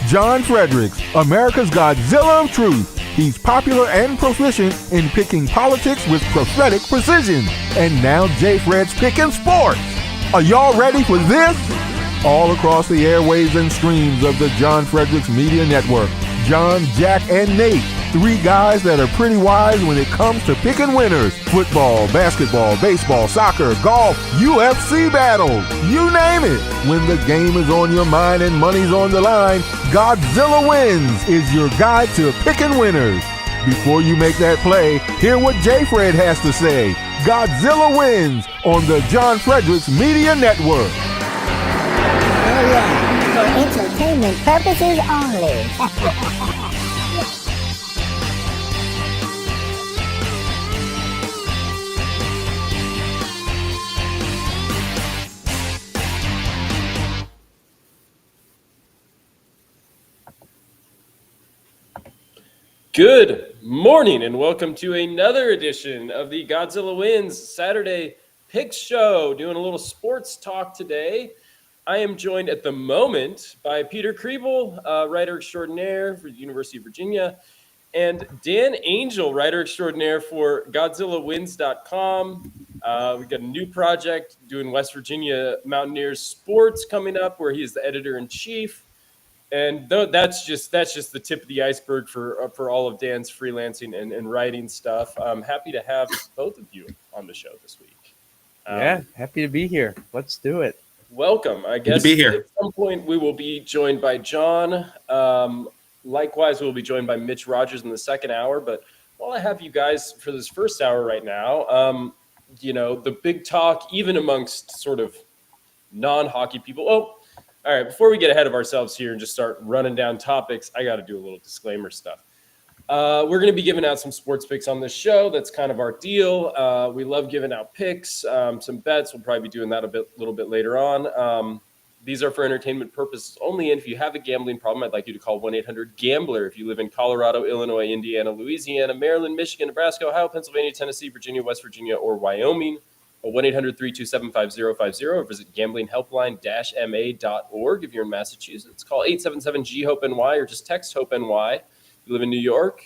John Fredericks, America's Godzilla of Truth. He's popular and proficient in picking politics with prophetic precision. And now J. Fred's picking sports. Are y'all ready for this? All across the airwaves and streams of the John Fredericks Media Network, John, Jack, and Nate, three guys that are pretty wise when it comes to picking winners. Football, basketball, baseball, soccer, golf, UFC battles, you name it. When the game is on your mind and money's on the line, Godzilla Wins is your guide to picking winners. Before you make that play, hear what J. Fred has to say. Godzilla Wins on the John Fredericks Media Network. Oh yeah, for entertainment purposes only. Good morning and welcome to another edition of the Godzilla Wins Saturday Picks Show. Doing a little sports talk today. I am joined at the moment by Peter Kriebel, writer extraordinaire for the University of Virginia, and Dan Angel, writer extraordinaire for GodzillaWins.com. We've got a new project doing West Virginia Mountaineers sports coming up where he is the editor-in-chief. And that's just the tip of the iceberg for all of Dan's freelancing and writing stuff. I'm happy to have both of you on the show this week. Yeah, happy to be here. Let's do it. Welcome. I guess at some point we will be joined by John. Likewise, we'll be joined by Mitch Rogers in the second hour. But while I have you guys for this first hour right now, the big talk, even amongst sort of non-hockey people. All right, before we get ahead of ourselves here and just start running down topics, I got to do a little disclaimer stuff. We're going to be giving out some sports picks on this show. That's kind of our deal. We love giving out picks, some bets. We'll probably be doing that a little bit later on. These are for entertainment purposes only. And if you have a gambling problem, I'd like you to call 1-800-GAMBLER. If you live in Colorado, Illinois, Indiana, Louisiana, Maryland, Michigan, Nebraska, Ohio, Pennsylvania, Tennessee, Virginia, West Virginia, or Wyoming, 1-800-327-5050 or visit gamblinghelpline-ma.org. If you're in Massachusetts, call 877-GHOPE-NY or just text HOPE-NY. If you live in New York,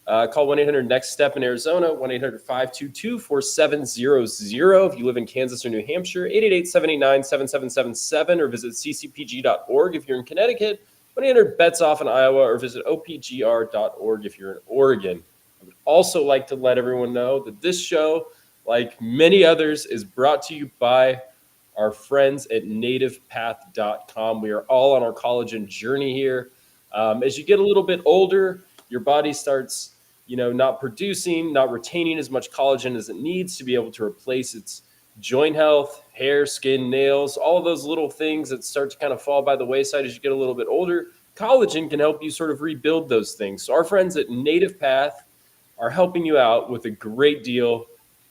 call 1-800-NEXT-STEP in Arizona, 1-800-522-4700. If you live in Kansas or New Hampshire, 888-789-7777 or visit ccpg.org. If you're in Connecticut, 1-800-BETS-OFF in Iowa or visit opgr.org if you're in Oregon. I would also like to let everyone know that this show, like many others, is brought to you by our friends at nativepath.com. We are all on our collagen journey here. As you get a little bit older, your body starts, not producing, not retaining as much collagen as it needs to be able to replace its joint health, hair, skin, nails, all of those little things that start to kind of fall by the wayside as you get a little bit older. Collagen can help you sort of rebuild those things. So our friends at Native Path are helping you out with a great deal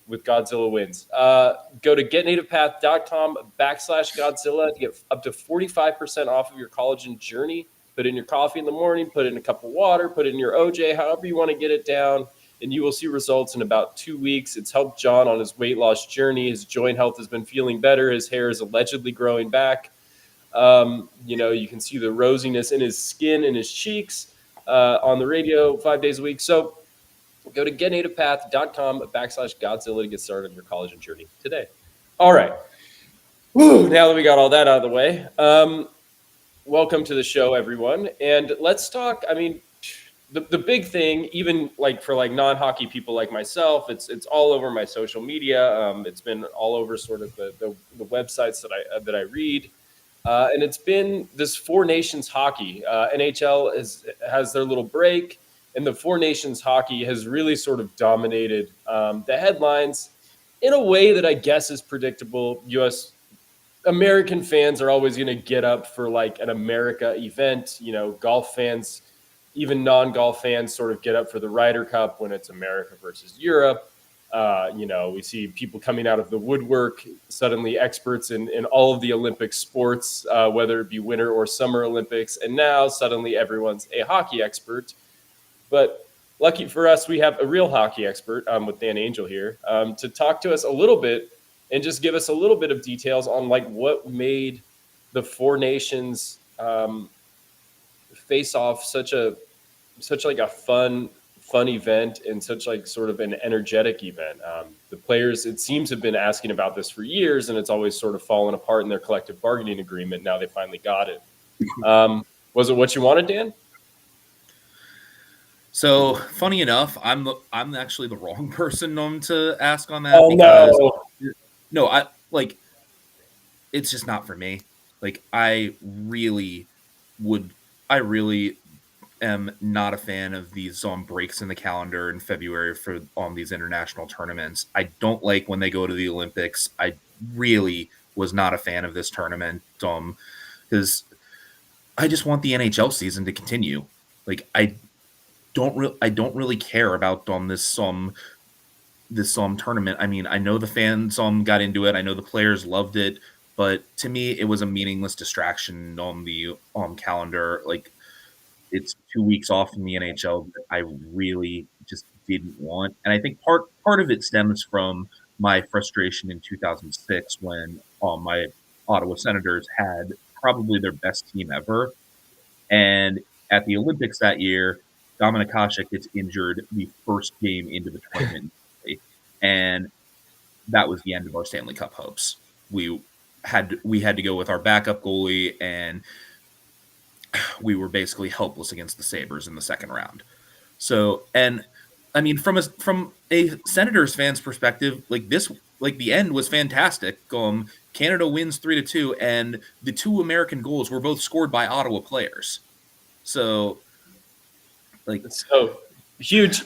with Godzilla Wins. Go to getnativepath.com/Godzilla to get up to 45% off of your collagen journey. Put in your coffee in the morning, put in a cup of water, put in your OJ, however you want to get it down, and you will see results in about 2 weeks. It's helped John on his weight loss journey. His joint health has been feeling better. His hair is allegedly growing back. You can see the rosiness in his skin and his cheeks on the radio 5 days a week. So go to getnativepath.com/Godzilla to get started on your collagen journey today. All right. Now that we got all that out of the way, welcome to the show, everyone. And let's talk. I mean, the big thing, even for non-hockey people like myself, it's all over my social media. It's been all over sort of the websites that I read. And it's been this Four Nations hockey. NHL has their little break, and the Four Nations hockey has really sort of dominated the headlines in a way that I guess is predictable. U.S. American fans are always going to get up for like an America event. Golf fans, even non-golf fans, sort of get up for the Ryder Cup when it's America versus Europe. We see people coming out of the woodwork, suddenly experts in all of the Olympic sports, whether it be Winter or Summer Olympics. And now suddenly everyone's a hockey expert. But lucky for us, we have a real hockey expert with Dan Angel here to talk to us a little bit and just give us a little bit of details on like what made the Four Nations face off such like a fun event and such like sort of an energetic event. The players, it seems, have been asking about this for years, and it's always sort of fallen apart in their collective bargaining agreement. Now they finally got it. Was it what you wanted, Dan? So funny enough, I'm actually the wrong person to ask on that. Oh because no, I like it's just not for me. Like I really am not a fan of these breaks in the calendar in February for these international tournaments. I don't like when they go to the Olympics. I really was not a fan of this tournament because I just want the NHL season to continue. Like I don't really care about this tournament. I mean, I know the fans got into it. I know the players loved it, but to me, it was a meaningless distraction on the calendar. Like it's 2 weeks off from the NHL that I really just didn't want, and I think part of it stems from my frustration in 2006 when my Ottawa Senators had probably their best team ever, and at the Olympics that year, Dominik Hasek gets injured the first game into the tournament, and that was the end of our Stanley Cup hopes. We had to go with our backup goalie, and we were basically helpless against the Sabres in the second round. So, and I mean, from a Senators fan's perspective, the end was fantastic. Canada wins 3-2, and the two American goals were both scored by Ottawa players. So huge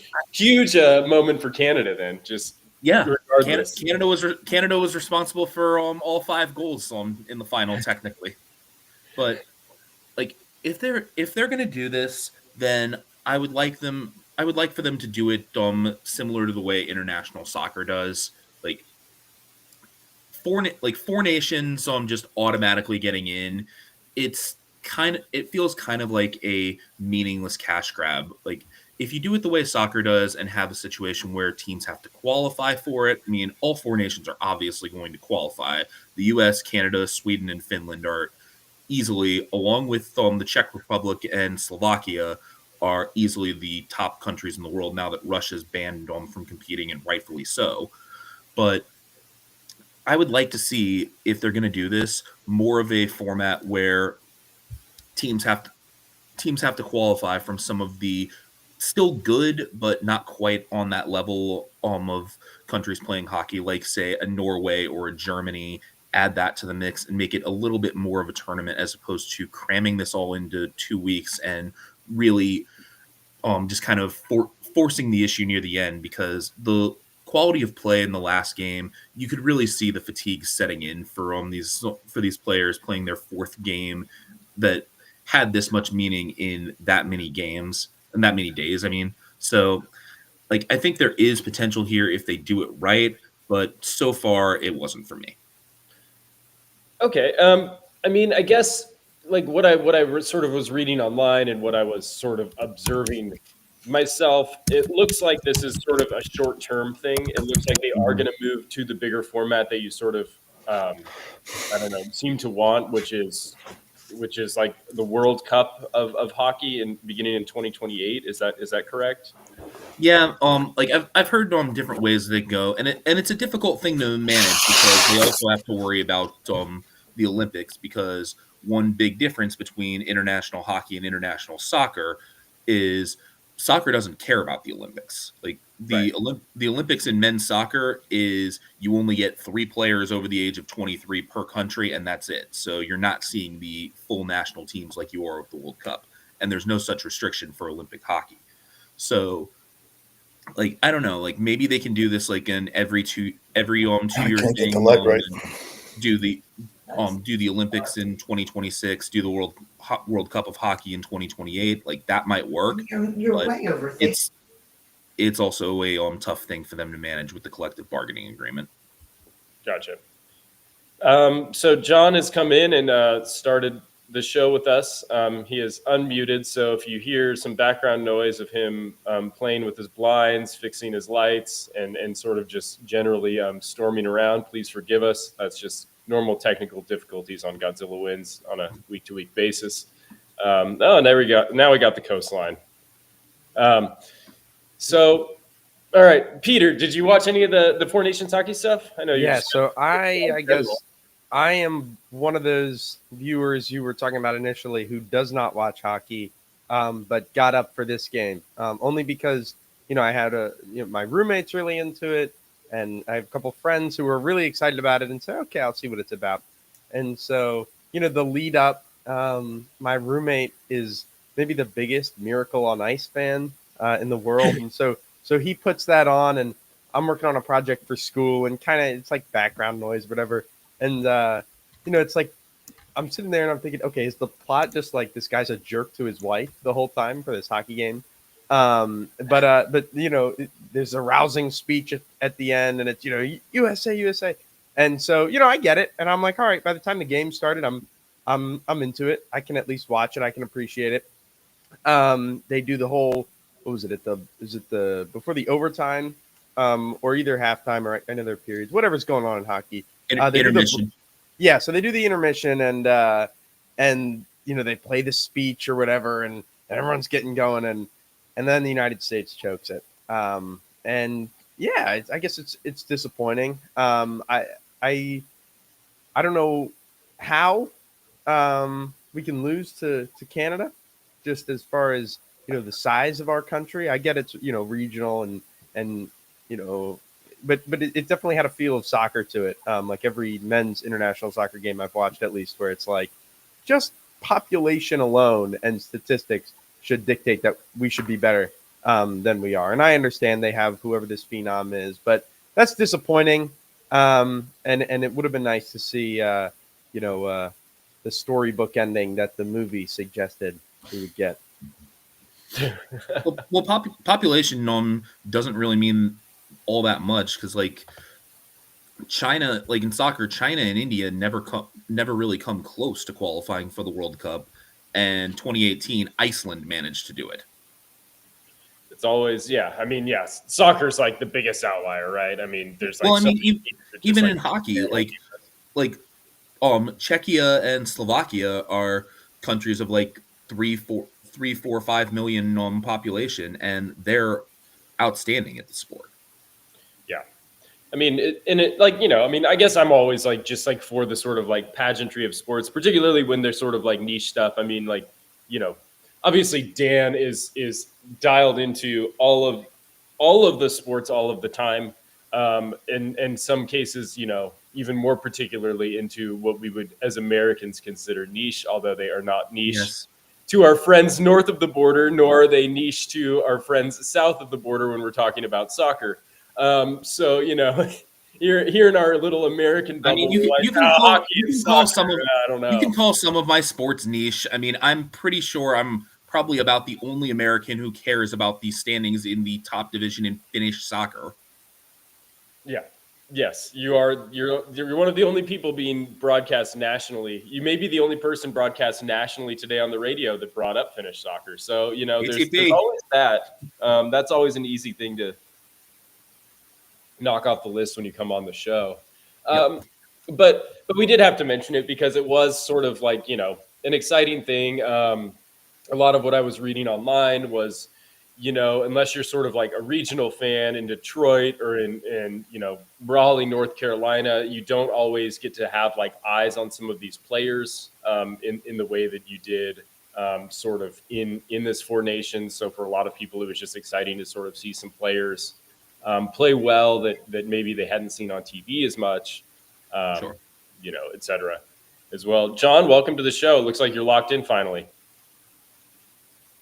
moment for Canada then. Just regardless. Canada was responsible for all 5 goals in the final technically, but if they're gonna do this, then I would like for them to do it similar to the way international soccer does, four nations just automatically getting in. It feels kind of like a meaningless cash grab. Like if you do it the way soccer does and have a situation where teams have to qualify for it, I mean, all 4 nations are obviously going to qualify. The US, Canada, Sweden, and Finland are easily, along with the Czech Republic and Slovakia, are easily the top countries in the world now that Russia's banned them from competing, and rightfully so. But I would like to see, if they're going to do this, more of a format where teams have to qualify from some of the still good but not quite on that level of countries playing hockey, like say a Norway or a Germany. Add that to the mix and make it a little bit more of a tournament, as opposed to cramming this all into 2 weeks and really just kind of forcing the issue near the end, because the quality of play in the last game, you could really see the fatigue setting in for these players playing their 4th game that had this much meaning in that many games and that many days. I mean, so I think there is potential here if they do it right, but so far it wasn't for me. Okay. I mean, I guess what I sort of was reading online and what I was sort of observing myself, it looks like this is sort of a short-term thing. It looks like they are going to move to the bigger format that you sort of, seem to want, which is like the World Cup of hockey beginning in 2028. Is that correct? Yeah, I've heard different ways they go, and it's a difficult thing to manage because they also have to worry about the Olympics, because one big difference between international hockey and international soccer is soccer doesn't care about the Olympics. Like the Olympics in men's soccer is you only get 3 players over the age of 23 per country, and that's it. So you're not seeing the full national teams like you are with the World Cup, and there's no such restriction for Olympic hockey. So, like, I don't know, like maybe they can do this like in every 2-year Can't get the thing, leg right. do the Olympics in 2026, do the World Cup of Hockey in 2028. Like that might work. You're but way over. it's also a tough thing for them to manage with the collective bargaining agreement. Gotcha. So John has come in and started the show with us. He is unmuted, so if you hear some background noise of him playing with his blinds, fixing his lights, and sort of just generally storming around, please forgive us. That's just normal technical difficulties on Godzilla Wins on a week-to-week basis. There we go. Now we got the coastline. So, all right, Peter, did you watch any of the Four Nations hockey stuff? I know you. Yeah, so I guess I am one of those viewers you were talking about initially who does not watch hockey, but got up for this game only because I had my roommate's really into it, and I have a couple friends who were really excited about it and said, okay, I'll see what it's about. And so the lead up, my roommate is maybe the biggest Miracle on Ice fan in the world, and so he puts that on, and I'm working on a project for school, and kind of it's like background noise, whatever. And, it's like I'm sitting there and I'm thinking, okay, is the plot just like this guy's a jerk to his wife the whole time for this hockey game? But there's a rousing speech at the end, and it's, USA, USA. And so, I get it. And I'm like, all right, by the time the game started, I'm into it. I can at least watch it. I can appreciate it. They do the whole, what was it? Before the overtime, or either halftime or another periods, whatever's going on in hockey. Intermission. So they do the intermission, and they play the speech or whatever, and everyone's getting going, and then the United States chokes it. I guess it's disappointing. I don't know how we can lose to Canada, just as far as the size of our country. I get it's regional and but it definitely had a feel of soccer to it. Like every men's international soccer game I've watched, at least, where it's like just population alone and statistics should dictate that we should be better than we are. And I understand they have whoever this phenom is, but that's disappointing. And it would have been nice to see, the storybook ending that the movie suggested we would get. well, population doesn't really mean all that much, because like China, like in soccer, China and India never really come close to qualifying for the World Cup, and 2018 Iceland managed to do it. It's always, yes, soccer's like the biggest outlier, right? I mean, there's like, even in hockey, like Czechia and Slovakia are countries of like 3, 4, 5 million population, and they're outstanding at the sport. Yeah. I mean, I guess I'm always like, just like for the sort of like pageantry of sports, particularly when they're sort of like niche stuff. I mean, like, obviously Dan is dialed into all of the sports all of the time. In some cases, even more particularly into what we would as Americans consider niche, although they are not niche to our friends north of the border, nor are they niche to our friends south of the border when we're talking about soccer. So, here in our little American bubble, you can call some of my sports niche. I mean, I'm pretty sure I'm probably about the only American who cares about the standings in the top division in Finnish soccer. Yeah. Yes, you are. You're one of the only people being broadcast nationally. You may be the only person broadcast nationally today on the radio that brought up Finnish soccer. So, there's always that. That's always an easy thing to knock off the list when you come on the show. But we did have to mention it because it was sort of like, an exciting thing. A lot of what I was reading online was, unless you're sort of like a regional fan in Detroit or in Raleigh, North Carolina, you don't always get to have like eyes on some of these players in the way that you did sort of in this Four Nations. So for a lot of people, it was just exciting to sort of see some players play well that maybe they hadn't seen on TV as much, Sure. et cetera, as well. John, welcome to the show. It looks like you're locked in finally.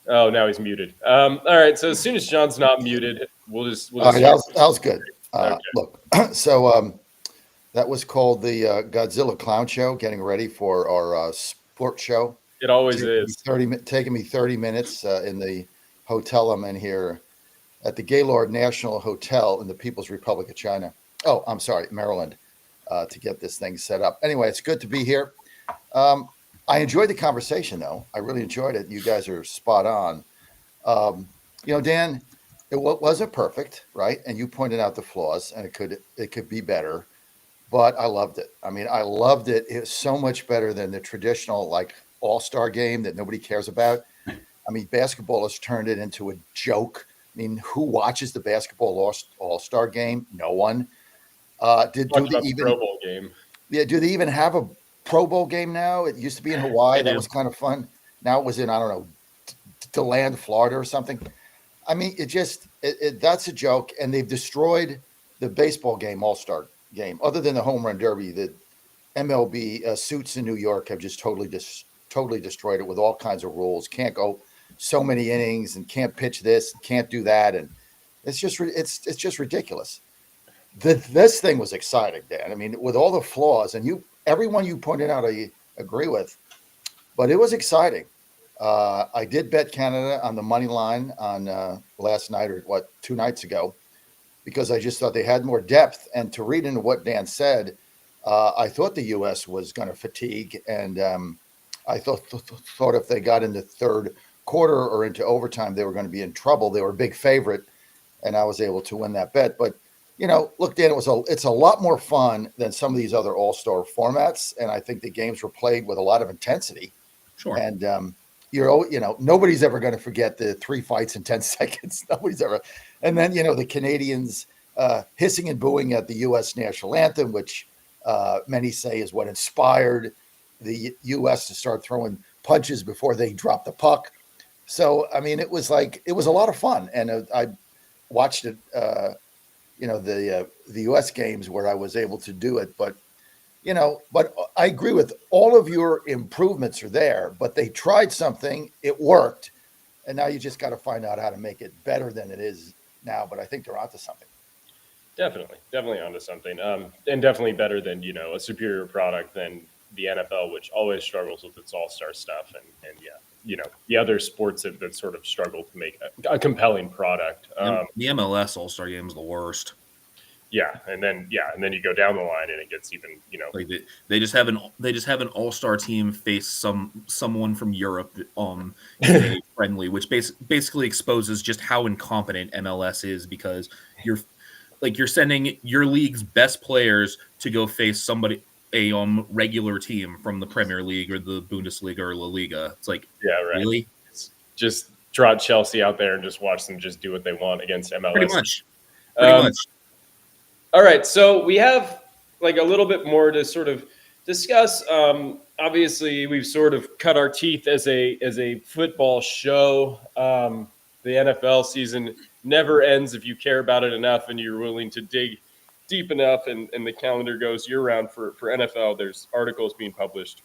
Oh, now he's muted. All right. So as soon as John's not muted, we'll just. All right, that was good. Okay. Look, so that was called the Godzilla Clown Show, getting ready for our sports show. It always Taking me 30 minutes in the hotel I'm in here at the Gaylord National Hotel in the People's Republic of China. Oh, I'm sorry, Maryland, to get this thing set up. Anyway, it's good to be here. I enjoyed the conversation, though. I really enjoyed it. You guys are spot on. Dan, it wasn't perfect, right? And you pointed out the flaws, and it could be better. But I loved it. I mean, I loved it. It was so much better than the traditional all-star game that nobody cares about. I mean, basketball has turned it into a joke. I mean, who watches the basketball all-star game? No one. Do they Pro Bowl game? Yeah. Do they even have a Pro Bowl game now? It used to be in Hawaii. That was kind of fun. Now it was in, I don't know, DeLand, Florida or something. I mean, that's a joke. And they've destroyed the baseball game, all-star game. Other than the home run derby, the MLB suits in New York have just totally destroyed it with all kinds of rules. Can't go so many innings and can't pitch this, can't do that, and it's just ridiculous. This thing was exciting, Dan. I mean, with all the flaws, and everyone you pointed out, I agree with, but it was exciting. I did bet Canada on the money line on last night or 2 nights ago, because I just thought they had more depth. And to read into what Dan said, I thought the U.S. was going to fatigue, and I thought if they got into third quarter or into overtime, they were going to be in trouble. They were a big favorite, and I was able to win that bet. But look, Dan, it's a lot more fun than some of these other all-star formats, and I think the games were played with a lot of intensity. Sure. And nobody's ever going to forget the 3 fights in 10 seconds. Nobody's ever. And then the Canadians hissing and booing at the U.S. national anthem, which many say is what inspired the U.S. to start throwing punches before they dropped the puck. So, I mean, it was a lot of fun. And I watched it, the U.S. games where I was able to do it. But I agree with all of your improvements are there, but they tried something, it worked. And now you just got to find out how to make it better than it is now. But I think they're onto something. Definitely onto something. And definitely better than, a superior product than the NFL, which always struggles with its all-star stuff. And the other sports that sort of struggle to make a compelling product. The MLS all-star game is the worst. Yeah, and then you go down the line and it gets even, like they just have an all-star team face someone from Europe friendly, which basically exposes just how incompetent MLS is, because you're sending your league's best players to go face a regular team from the Premier League or the Bundesliga or La Liga. It's like, yeah, right. Really? Just trot Chelsea out there and just watch them just do what they want against MLS. Pretty much. All right, so we have a little bit more to sort of discuss. Obviously, we've sort of cut our teeth as a football show. The NFL season never ends if you care about it enough and you're willing to dig deep enough, and the calendar goes year-round for NFL. There's articles being published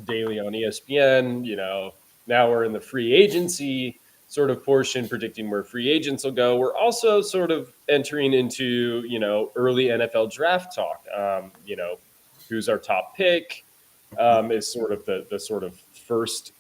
daily on ESPN. Now we're in the free agency sort of portion, predicting where free agents will go. We're also sort of entering into, early NFL draft talk. Who's our top pick is sort of the sort of first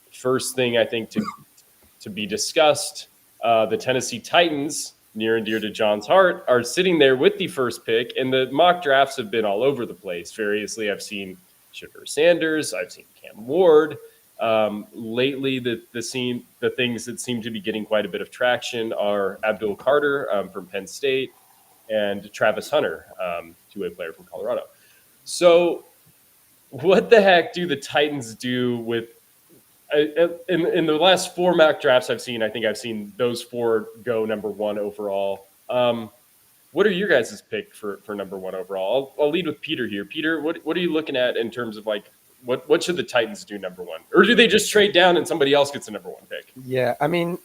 thing I think to be discussed. The Tennessee Titans, near and dear to John's heart, are sitting there with the first pick, and the mock drafts have been all over the place. Variously, I've seen Shedeur Sanders, I've seen Cam Ward. Lately, the things that seem to be getting quite a bit of traction are Abdul Carter from Penn State and Travis Hunter, two-way player from Colorado. So what the heck do the Titans do with in the last 4 mock drafts I've seen? I think I've seen those 4 go number 1 overall. What are your guys' pick for number 1 overall? I'll lead with Peter here. Peter, what are you looking at in terms of What should the Titans do number one? Or do they just trade down and somebody else gets a number one pick? Yeah, I mean,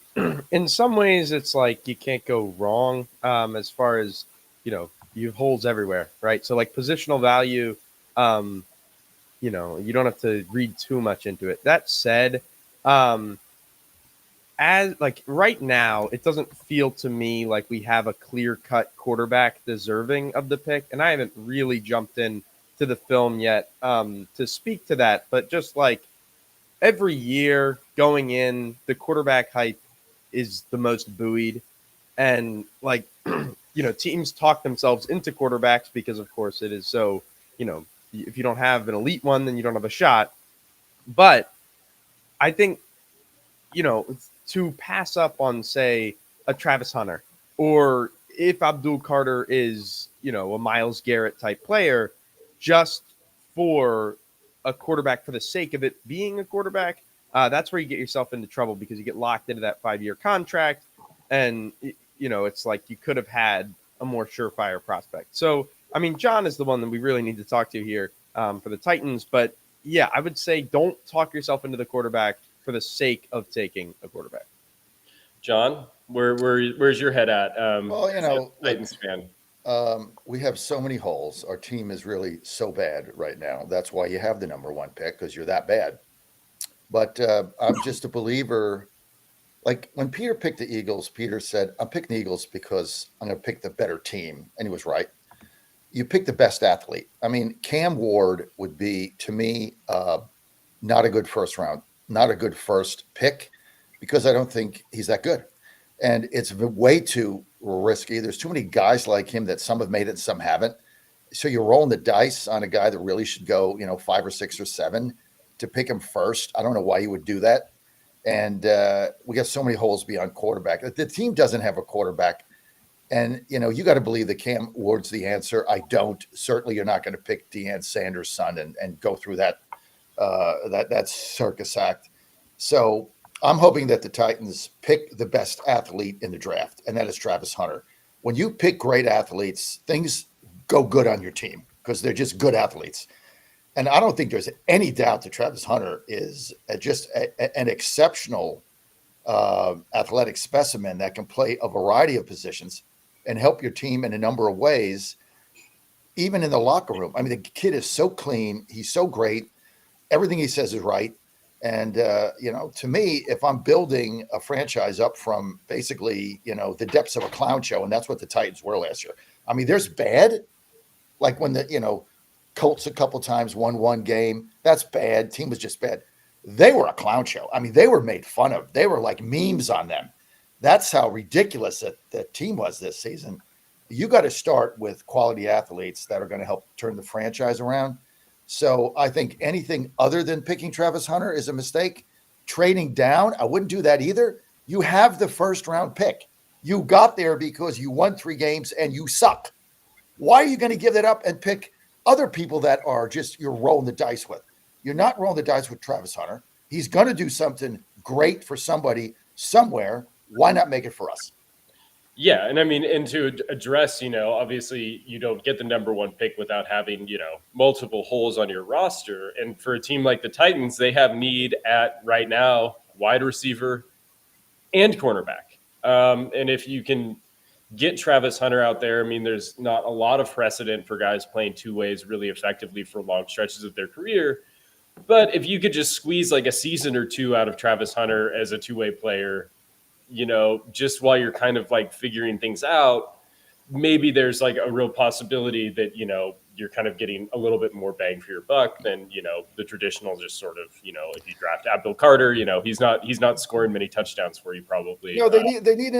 in some ways, it's like you can't go wrong as far as, you have holes everywhere, right? So, like positional value, um, you don't have to read too much into it. That said, um, as like right now, it doesn't feel to me like we have a clear cut quarterback deserving of the pick. And I haven't really jumped in to the film yet to speak to that. But just like every year going in, the quarterback hype is the most buoyed. And like, teams talk themselves into quarterbacks because, of course, it is so, if you don't have an elite one, then you don't have a shot. But I think, to pass up on, say, a Travis Hunter, or if Abdul Carter is, a Myles Garrett type player, just for a quarterback for the sake of it being a quarterback, that's where you get yourself into trouble because you get locked into that 5-year contract. And, it's like you could have had a more surefire prospect. So, I mean, John is the one that we really need to talk to here for the Titans. But yeah, I would say don't talk yourself into the quarterback for the sake of taking a quarterback. John, where's your head at? Well, as a Titans fan. We have so many holes. Our team is really so bad right now. That's why you have the number one pick, because you're that bad. But I'm just a believer. Like when Peter picked the Eagles, Peter said, I'm picking the Eagles because I'm going to pick the better team. And he was right. You pick the best athlete. I mean, Cam Ward would be, to me, not a good not a good first pick, because I don't think he's that good. And it's way too risky. There's too many guys like him that some have made it and some haven't. So you're rolling the dice on a guy that really should go, 5 or 6 or 7 to pick him first. I don't know why you would do that. And we got so many holes beyond quarterback. The team doesn't have a quarterback. And, you got to believe that Cam Ward's the answer. I don't. Certainly you're not going to pick Deion Sanders' son and go through that circus act. So I'm hoping that the Titans pick the best athlete in the draft, and that is Travis Hunter. When you pick great athletes, things go good on your team because they're just good athletes. And I don't think there's any doubt that Travis Hunter is just an exceptional athletic specimen that can play a variety of positions and help your team in a number of ways, even in the locker room. I mean, the kid is so clean. He's so great. Everything he says is right. And, to me, if I'm building a franchise up from basically, the depths of a clown show, and that's what the Titans were last year. I mean, there's bad, like when the, Colts a couple times won one game. That's bad. Team was just bad. They were a clown show. I mean, they were made fun of. They were like memes on them. That's how ridiculous that team was this season. You got to start with quality athletes that are going to help turn the franchise around. So I think anything other than picking Travis Hunter is a mistake. Trading down, I wouldn't do that either. You have the first round pick. You got there because you won 3 games and you suck. Why are you going to give that up and pick other people that are just you're rolling the dice with? You're not rolling the dice with Travis Hunter. He's going to do something great for somebody somewhere. Why not make it for us? Yeah, and I mean, and to address, obviously you don't get the number one pick without having, multiple holes on your roster. And for a team like the Titans, they have need at right now wide receiver and cornerback. And if you can get Travis Hunter out there, I mean, there's not a lot of precedent for guys playing 2 ways really effectively for long stretches of their career. But if you could just squeeze like a season or 2 out of Travis Hunter as a 2-way player, just while you're kind of like figuring things out, maybe there's like a real possibility that, you're kind of getting a little bit more bang for your buck than, the traditional just sort of, if you draft Abdul Carter, he's not scoring many touchdowns for you probably. They need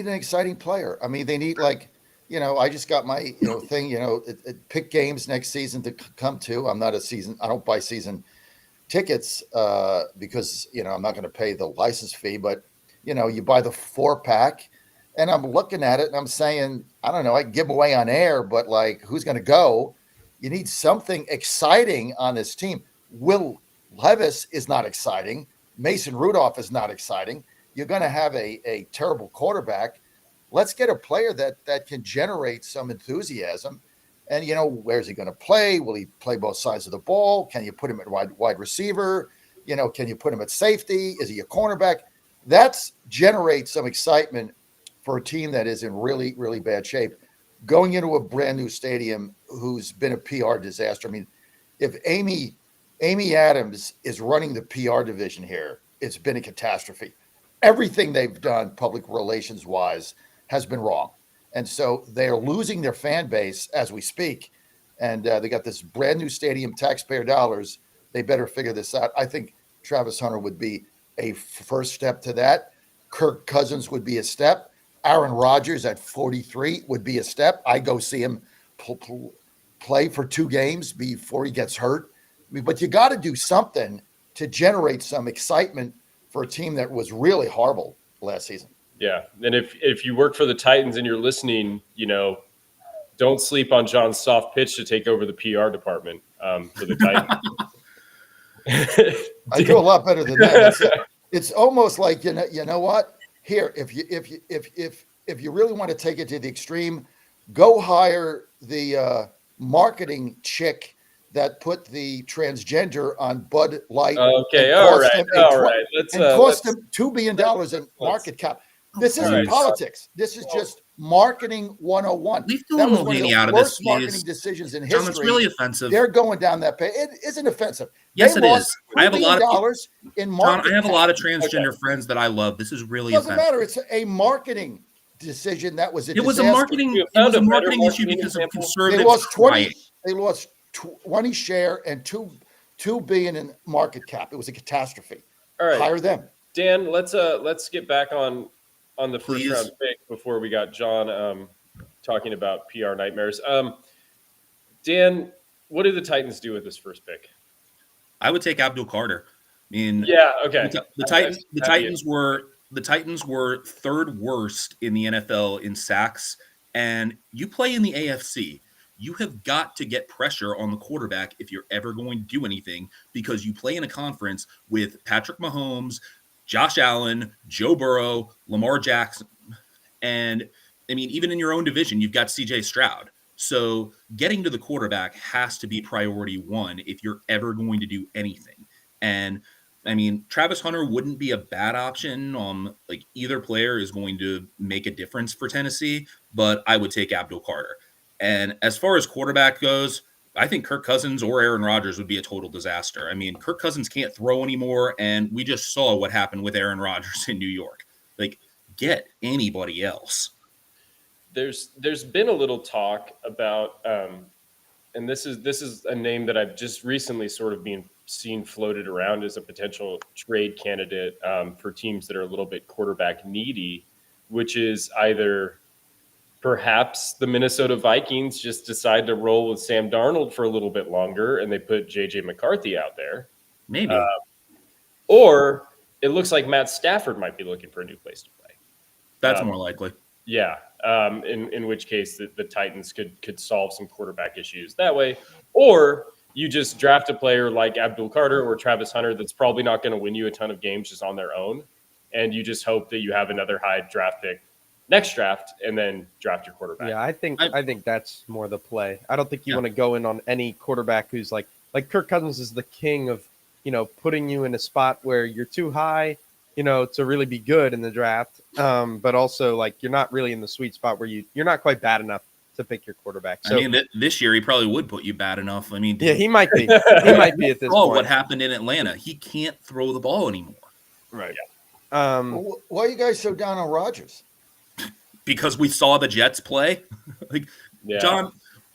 an exciting player. I mean, they need I just got my, thing, pick games next season to come to. I don't buy season tickets because, I'm not going to pay the license fee, but you buy the 4-pack, and I'm looking at it and I'm saying, I don't know, I can give away on air, but like, who's going to go? You need something exciting on this team. Will Levis is not exciting. Mason Rudolph is not exciting. You're going to have a terrible quarterback. Let's get a player that can generate some enthusiasm. And where's he going to play? Will he play both sides of the ball? Can you put him at wide receiver? Can you put him at safety? Is he a cornerback? That generates some excitement for a team that is in really, really bad shape. Going into a brand new stadium who's been a PR disaster. I mean, if Amy Adams is running the PR division here, it's been a catastrophe. Everything they've done public relations wise has been wrong. And so they're losing their fan base as we speak. And they got this brand new stadium, taxpayer dollars. They better figure this out. I think Travis Hunter would be a first step to that. Kirk Cousins would be a step. Aaron Rodgers at 43 would be a step. I go see him play for 2 games before he gets hurt. But you got to do something to generate some excitement for a team that was really horrible last season. Yeah, and if you work for the Titans and you're listening, don't sleep on John's soft pitch to take over the PR department for the Titans. I do a lot better than that. It's almost like you know what? Here, if you really want to take it to the extreme, go hire the marketing chick that put the transgender on Bud Light. Okay, all right. Cost them $2 billion in market cap. This isn't politics. This is just marketing 101. Leave the Mulvaney out of this. Marketing decisions in history. John, it's really offensive. They're going down that path. It isn't offensive. Yes, it is. I have a lot of dollars in marketing. John, I have a lot of transgender friends that I love. This is really doesn't offensive. matter. It's a marketing decision that was a It was a disaster. marketing issue because of conservative. They lost 20. They lost 20 share and $2 billion in market cap. It was a catastrophe. All right, hire them. Dan, let's get back on the first round pick before we got John talking about PR nightmares. Dan, what do the Titans do with this first pick? I would take Abdul Carter. I mean, yeah, okay. The Titans were third worst in the NFL in sacks, and you play in the AFC. You have got to get pressure on the quarterback if you're ever going to do anything, because you play in a conference with Patrick Mahomes, Josh Allen, Joe Burrow, Lamar Jackson. And I mean, even in your own division, you've got CJ Stroud. So getting to the quarterback has to be priority one if you're ever going to do anything. And I mean, Travis Hunter wouldn't be a bad option. Like either player is going to make a difference for Tennessee, but I would take Abdul Carter. And as far as quarterback goes, I think Kirk Cousins or Aaron Rodgers would be a total disaster. I mean, Kirk Cousins can't throw anymore, and we just saw what happened with Aaron Rodgers in New York. Like, get anybody else. There's been a little talk about, and this is a name that I've just recently sort of seen floated around as a potential trade candidate for teams that are a little bit quarterback needy, which is either perhaps the Minnesota Vikings just decide to roll with Sam Darnold for a little bit longer and they put JJ McCarthy out there. Maybe. Or it looks like Matt Stafford might be looking for a new place to play. That's more likely. Yeah. In which case the Titans could solve some quarterback issues that way. Or you just draft a player like Abdul Carter or Travis Hunter that's probably not going to win you a ton of games just on their own. And you just hope that you have another high draft pick next draft and then draft your quarterback. Yeah, I think that's more the play. I don't think you want to go in on any quarterback who's like Kirk Cousins is the king of, putting you in a spot where you're too high, to really be good in the draft. But also like you're not really in the sweet spot where you're not quite bad enough to pick your quarterback. So, I mean, this year he probably would put you bad enough. I mean, yeah, he might be. He might be at this point. What happened in Atlanta? He can't throw the ball anymore. Right. Yeah. Why are you guys so down on Rodgers? Because we saw the Jets play. John,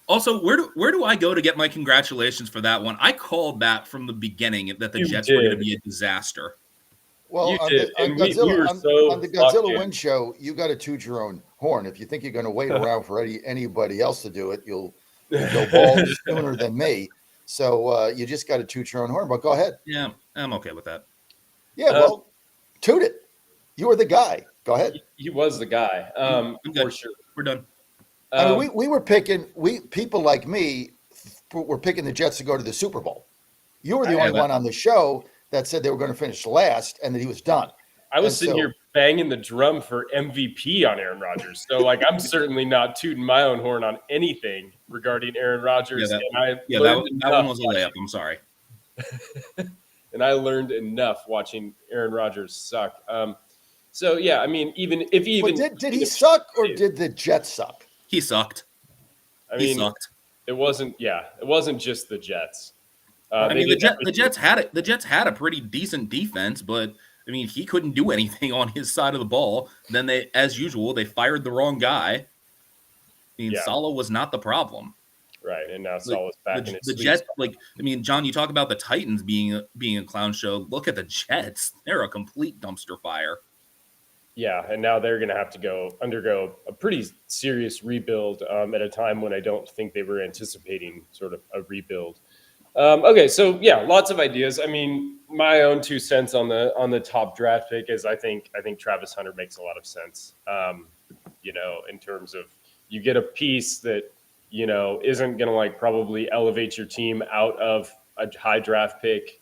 also, where do I go to get my congratulations for that one? I called that from the beginning that the Jets were going to be a disaster. Well, on the Godzilla Win Show, you got to toot your own horn. If you think you're going to wait around for anybody else to do it, you'll go bald sooner than me. So you just got to toot your own horn. But go ahead. Yeah, I'm okay with that. Yeah, well, toot it. You were the guy. Go ahead. He was the guy. For sure. We're done. I mean, we were picking. People like me were picking the Jets to go to the Super Bowl. You were the only one on the show that said they were going to finish last and that he was done. I was sitting here banging the drum for MVP on Aaron Rodgers. So, like, I'm certainly not tooting my own horn on anything regarding Aaron Rodgers. That one was a layup. I'm sorry. And I learned enough watching Aaron Rodgers suck. So yeah, I mean, did he suck or did the Jets suck? He sucked. He sucked. It wasn't just the Jets. The Jets had a pretty decent defense, but I mean, he couldn't do anything on his side of the ball. Then as usual, they fired the wrong guy. I mean, Saleh was not the problem. Right, and now Saleh's back in his the Jets. John, you talk about the Titans being a clown show. Look at the Jets; they're a complete dumpster fire. Yeah, and now they're going to have to undergo a pretty serious rebuild at a time when I don't think they were anticipating sort of a rebuild. Okay, so yeah, lots of ideas. I mean, my own 2 cents on the top draft pick is I think Travis Hunter makes a lot of sense. In terms of you get a piece that isn't going to like probably elevate your team out of a high draft pick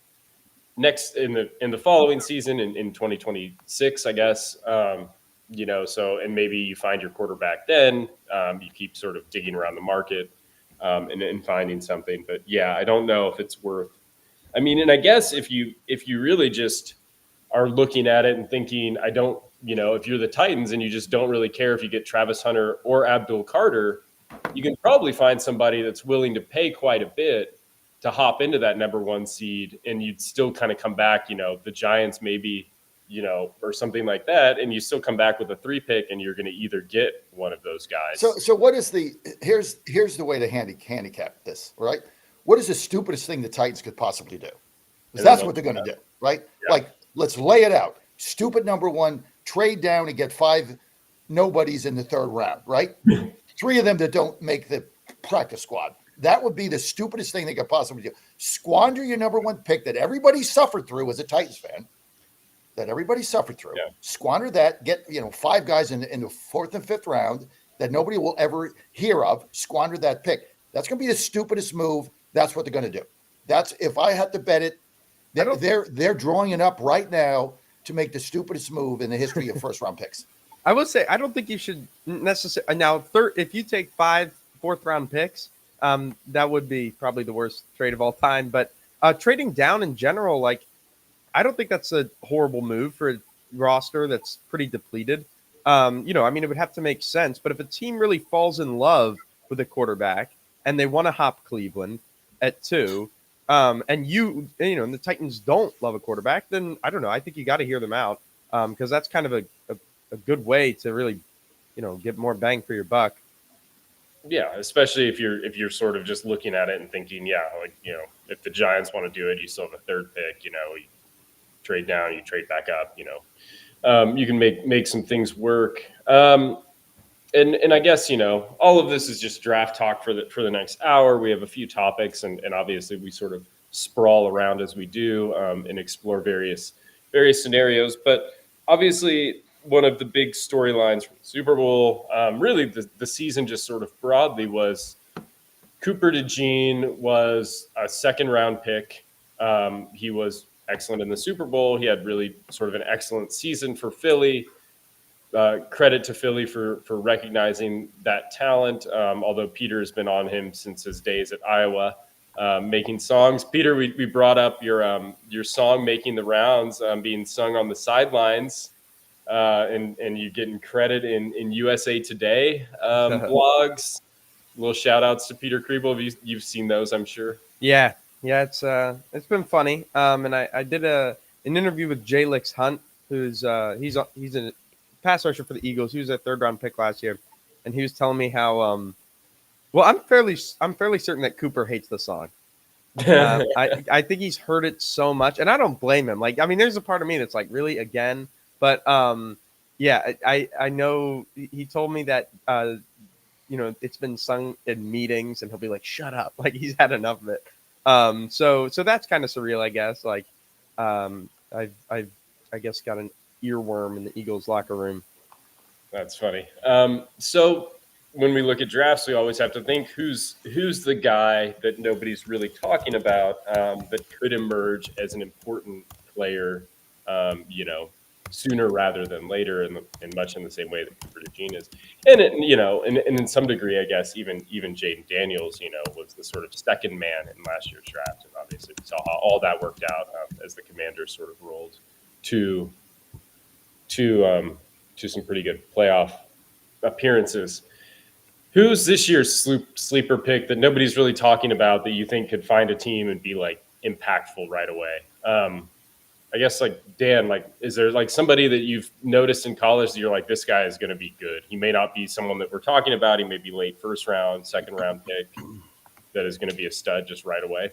next in the following season in 2026, I guess. So and maybe you find your quarterback then. You keep sort of digging around the market and finding something. But yeah, I don't know if it's worth. I mean, and I guess if you really just are looking at it and thinking, if you're the Titans and you just don't really care if you get Travis Hunter or Abdul Carter, you can probably find somebody that's willing to pay quite a bit to hop into that number 1 seed, and you'd still kind of come back, the Giants maybe, or something like that, and you still come back with a 3 pick, and you're going to either get one of those guys. So what is here's the way to handicap this, right? What is the stupidest thing the Titans could possibly do? Because that's what they're going to do, right? Yeah. Like, let's lay it out. Stupid number 1, trade down and get 5 nobodies in the 3rd round, right? 3 of them that don't make the practice squad. That would be the stupidest thing they could possibly do. Squander your number 1 pick that everybody suffered through as a Titans fan. Squander that. Get 5 guys in the 4th and 5th round that nobody will ever hear of. Squander that pick. That's going to be the stupidest move. That's what they're going to do. That's if I had to bet it. They're drawing it up right now to make the stupidest move in the history of first round picks. I will say I don't think you should necessarily now. If you take 5 4th round picks, that would be probably the worst trade of all time. But trading down in general, like I don't think that's a horrible move for a roster that's pretty depleted. I mean, it would have to make sense. But if a team really falls in love with a quarterback and they want to hop Cleveland at 2, and and the Titans don't love a quarterback, then I don't know. I think you got to hear them out because that's kind of a good way to really, get more bang for your buck. Yeah, especially if you're sort of just looking at it and thinking, if the Giants want to do it, you still have a 3rd pick. You trade down, you trade back up. You can make some things work. And I guess all of this is just draft talk for the next hour. We have a few topics, and obviously we sort of sprawl around as we do and explore various scenarios. But obviously, one of the big storylines from the Super Bowl, really the season just sort of broadly, was Cooper DeJean was a 2nd round pick. He was excellent in the Super Bowl. He had really sort of an excellent season for Philly. Credit to Philly for recognizing that talent, although Peter has been on him since his days at Iowa, making songs. Peter, we brought up your song making the rounds, being sung on the sidelines, and you getting credit in USA Today blogs. Little shout outs to Peter Kriebel. You've seen those, I'm sure. Yeah, it's been funny. And I did an interview with Jalix Hunt, who's he's a pass rusher for the Eagles. He was a 3rd round pick last year, and he was telling me how I'm fairly certain that Cooper hates the song. I think he's heard it so much, and I don't blame him. Like, I mean, there's a part of me that's like, really, again? But yeah, I know he told me that it's been sung in meetings, and he'll be like, "Shut up!" Like he's had enough of it. So that's kind of surreal, I guess. Like, I've I guess got an earworm in the Eagles locker room. That's funny. So when we look at drafts, we always have to think who's the guy that nobody's really talking about that could emerge as an important player, sooner rather than later, in much in the same way that Cooper DeJean is. And it, and in some degree, I guess even Jaden Daniels, was the sort of second man in last year's draft, and obviously we saw how all that worked out as the Commanders sort of rolled to some pretty good playoff appearances. Who's this year's sleeper pick that nobody's really talking about that you think could find a team and be like impactful right away? I guess like Dan, like, is there like somebody that you've noticed in college that you're like, this guy is going to be good? He may not be someone that we're talking about. He may be late first round, second round pick that is going to be a stud just right away.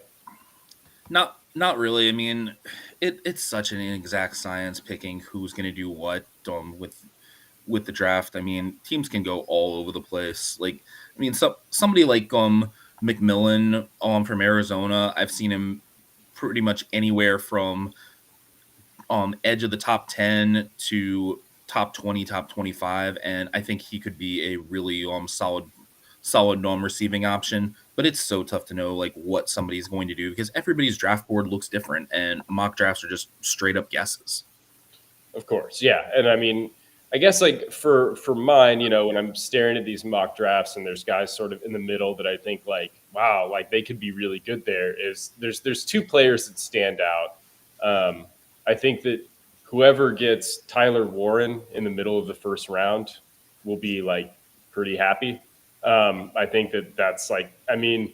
Not really. I mean, it's such an inexact science picking who's going to do what with the draft. I mean, teams can go all over the place. Like, I mean, somebody like McMillan from Arizona, I've seen him pretty much anywhere from edge of the top 10 to top 20, top 25, and I think he could be a really solid receiving option. But it's so tough to know like what somebody's going to do because everybody's draft board looks different, and mock drafts are just straight up guesses. Of course, yeah, and I mean, I guess like for mine, when I'm staring at these mock drafts and there's guys sort of in the middle that I think like, wow, like they could be really good. There's two players that stand out. I think that whoever gets Tyler Warren in the middle of the first round will be like pretty happy. I think that's like, I mean,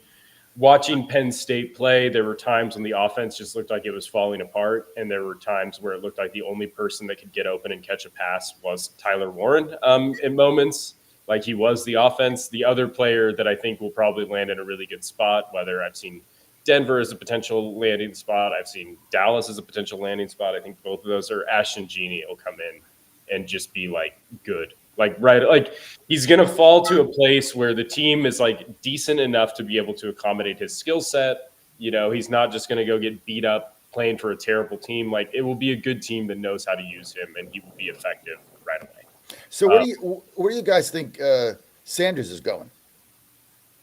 watching Penn State play, there were times when the offense just looked like it was falling apart. And there were times where it looked like the only person that could get open and catch a pass was Tyler Warren in moments. Like he was the offense. The other player that I think will probably land in a really good spot, whether I've seen Denver as a potential landing spot, I've seen Dallas as a potential landing spot. I think both of those are Ashton Genie will come in and just be like good. Like, right. Like he's going to fall to a place where the team is like decent enough to be able to accommodate his skill set. He's not just going to go get beat up playing for a terrible team. Like it will be a good team that knows how to use him and he will be effective right away. So where do you guys think Sanders is going?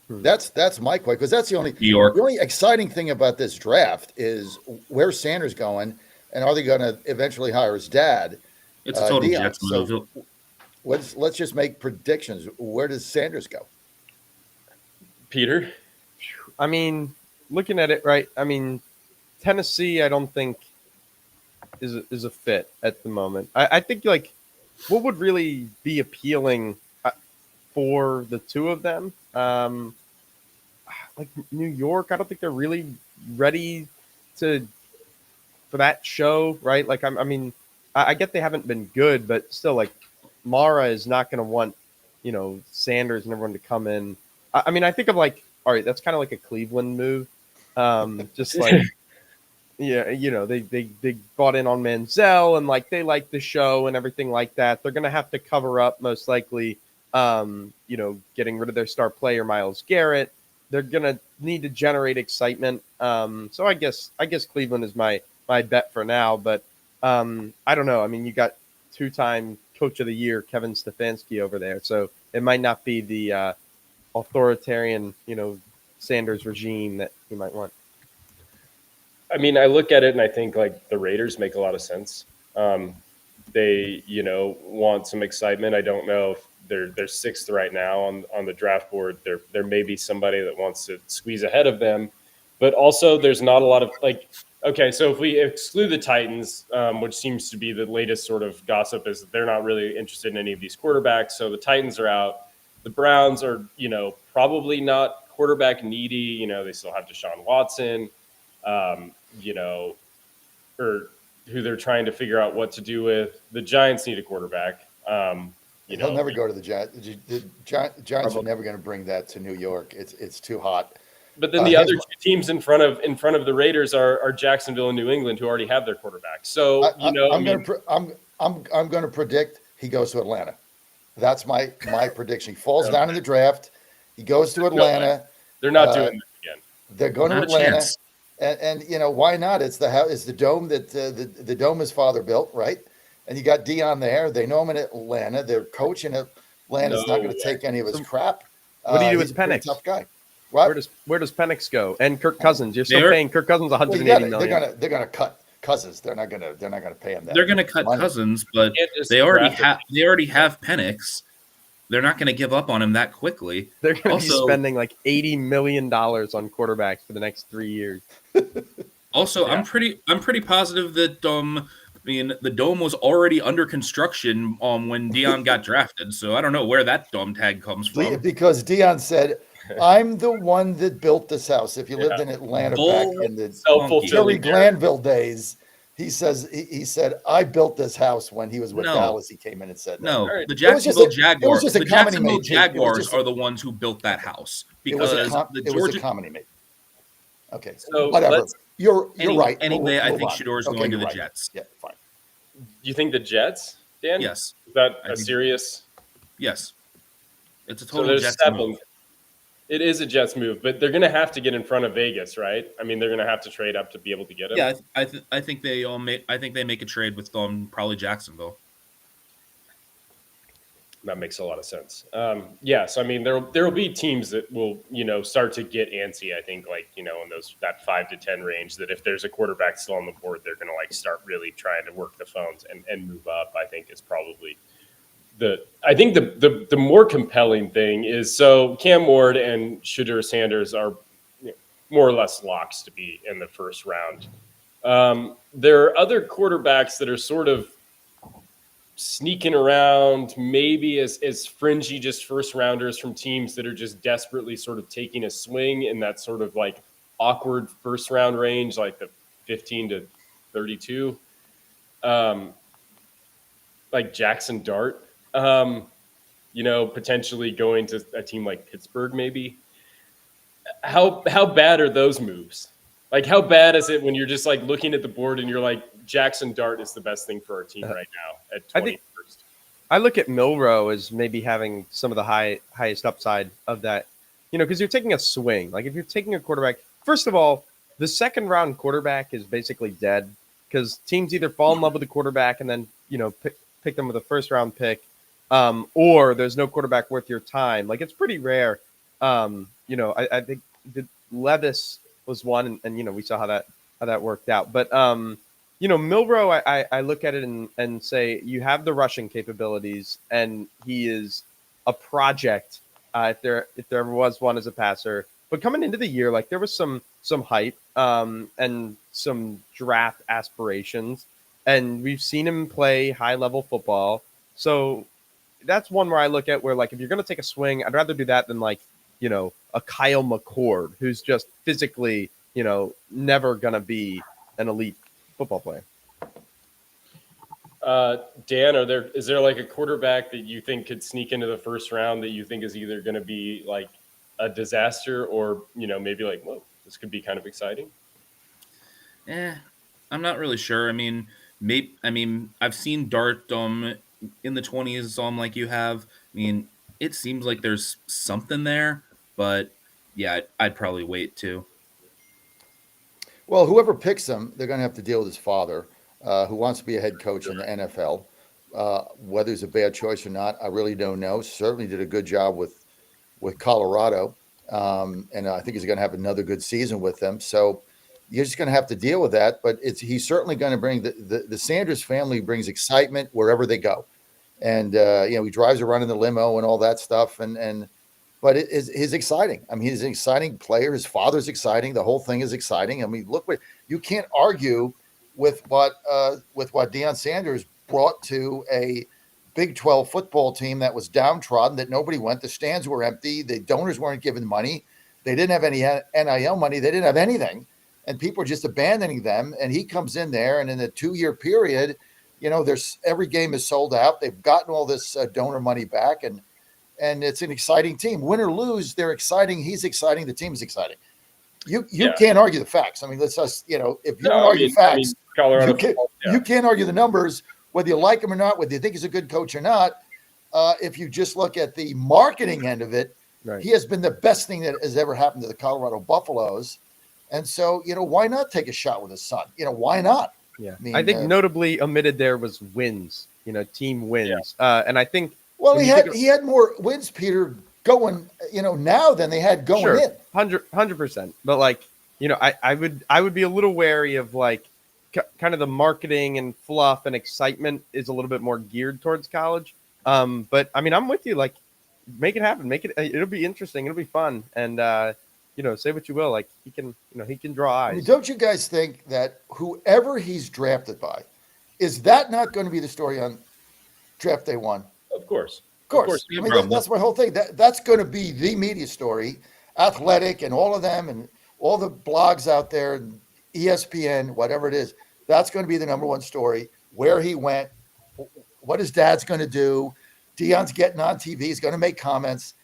That's my question, because that's the only exciting thing about this draft is where's Sanders going, and are they going to eventually hire his dad? It's a total Jets move. So let's just make predictions. Where does Sanders go? Peter? I mean, looking at it, right? I mean, Tennessee, I don't think is a fit at the moment. I think like what would really be appealing for the two of them. Like New York, I don't think they're really ready for that show, right? Like, I get they haven't been good, but still, like, Mara is not going to want, Sanders and everyone to come in. I mean, I think of like, all right, that's kind of like a Cleveland move. Just like, yeah, they bought in on Manziel and like they like the show and everything like that. They're going to have to cover up most likely. Getting rid of their star player, Myles Garrett. They're going to need to generate excitement. So I guess Cleveland is my bet for now, but I don't know. I mean, you got 2-time Coach of the Year, Kevin Stefanski over there. So it might not be the authoritarian, Sanders regime that you might want. I mean, I look at it and I think like the Raiders make a lot of sense. They, want some excitement. I don't know if they're sixth right now on the draft board. There may be somebody that wants to squeeze ahead of them, but also there's not a lot of like, okay, so if we exclude the Titans, which seems to be the latest sort of gossip is that they're not really interested in any of these quarterbacks. So the Titans are out. The Browns are, probably not quarterback needy. They still have Deshaun Watson, or who they're trying to figure out what to do with. The Giants need a quarterback. They'll never go to the Giants. The Giants are never going to bring that to New York. It's too hot. But then the other two teams in front of the Raiders are Jacksonville and New England, who already have their quarterback. So I'm going to predict he goes to Atlanta. That's my prediction. He falls down in the draft. He goes to Atlanta. They're not doing that again. They're going to Atlanta, and why not? It's the dome that the dome his father built, right? And you got Dion there. They know him in Atlanta. Their coach in Atlanta is not going to take any of his crap. What do you do with Penix? Tough guy. What? Where does Penix go? And Kirk Cousins? You're still paying Kirk Cousins $180 million. They're going to cut. Cousins. They're not gonna pay him that. They're going to cut money. Cousins, but Can't just they already draft have Penix. They're not going to give up on him that quickly. They're going to be Also- spending like $80 million on quarterbacks for the next 3 years. Also, Yeah. I'm pretty positive that the dome was already under construction when Dion got drafted. So I don't know where that dome tag comes from. Because Dion said, "I'm the one that built this house." If you lived in Atlanta back in the Jerry Self-fulfilling. Glanville days, he said, "I built this house." When he was with No. Dallas, he came in and said, that. No, Alright. the It was just Jacksonville a Jaguars. The comedy Jacksonville made, Pete. It was Jaguars just are the ones who built that house It was because a the it was a Georgia. comedy mate. Okay, So whatever. let's- You're Anyway, right. anyway, I Move think on. Shador's Okay, going to you're the right. Jets. Yeah, fine. You think the Jets, Dan? Yes, Is that I a think- serious? yes. It's a So total there's Jets 7. move. It is a Jets move, but they're going to have to get in front of Vegas, right? I mean, they're going to have to trade up to be able to get him. Yeah, I think they all make. I think they make a trade with probably Jacksonville. That makes a lot of sense. Yes, I mean there will be teams that will start to get antsy. I think in that 5 to 10 range. That if there's a quarterback still on the board, they're going to start really trying to work the phones and move up. I think is probably the more compelling thing is so Cam Ward and Shedeur Sanders are more or less locks to be in the first round. There are other quarterbacks that are sort of sneaking around, maybe as fringy, just first rounders from teams that are just desperately sort of taking a swing in that sort of awkward first round range, like the 15 to 32, like Jackson Dart, potentially going to a team like Pittsburgh, maybe. How bad are those moves? How bad is it when you're just looking at the board and you're like, Jackson Dart is the best thing for our team right now at 21st? I look at Milrow as maybe having some of the highest upside of that, because you're taking a swing. If you're taking a quarterback, first of all, the second round quarterback is basically dead because teams either fall in love with the quarterback and then, pick them with a first round pick, or there's no quarterback worth your time. It's pretty rare. I think Levis was one, and we saw how that worked out. But Milrow, I look at it and say you have the rushing capabilities, and he is a project if there ever was one as a passer. But coming into the year, there was some hype and some draft aspirations, and we've seen him play high level football. So that's one where I look at where if you're going to take a swing, I'd rather do that than a Kyle McCord who's just physically never going to be an elite football player. Dan, is there a quarterback that you think could sneak into the first round that you think is either going to be a disaster or maybe whoa, this could be kind of exciting? I'm not really sure. I've seen Dart in the 20s like you have. It seems like there's something there, but yeah, I'd probably wait too. Well, whoever picks him, they're going to have to deal with his father, who wants to be a head coach in the NFL. Whether it's a bad choice or not, I really don't know. Certainly did a good job with Colorado, and I think he's going to have another good season with them. So you're just going to have to deal with that. But he's certainly going to bring the Sanders family brings excitement wherever they go, and he drives around in the limo and all that stuff, But it is exciting. He's an exciting player. His father's exciting. The whole thing is exciting. Look what you can't argue with what Deion Sanders brought to a Big 12 football team that was downtrodden, that nobody went. The stands were empty. The donors weren't given money. They didn't have any NIL money. They didn't have anything, and people were just abandoning them. And he comes in there, and in a 2-year period, there's every game is sold out. They've gotten all this donor money back, and it's an exciting team. Win or lose, they're exciting. He's exciting. The team's exciting. You can't argue the facts. Let's just, if you don't argue facts, Colorado you can't argue the numbers, whether you like him or not, whether you think he's a good coach or not. If you just look at the marketing end of it, right. He has been the best thing that has ever happened to the Colorado Buffaloes. And so, why not take a shot with his son? Why not? Yeah. I think notably omitted there was wins, team wins. Yeah. And I think, well, he had more wins, Peter, going, now than they had going in. 100%. But I would be a little wary of kind of the marketing and fluff and excitement is a little bit more geared towards college. But I mean, I'm with you. Like, make it happen. Make it. It'll be interesting. It'll be fun. And say what you will. Like he can draw I mean, eyes. don't you guys think that whoever he's drafted by, is that not going to be the story on draft day one? Of course. Of course. Yeah, I mean, probably. that's my whole thing. That's going to be the media story. Athletic and all of them and all the blogs out there, and ESPN, whatever it is, that's going to be the number one story. Where he went, what his dad's going to do. Deion's getting on TV. He's going to make comments,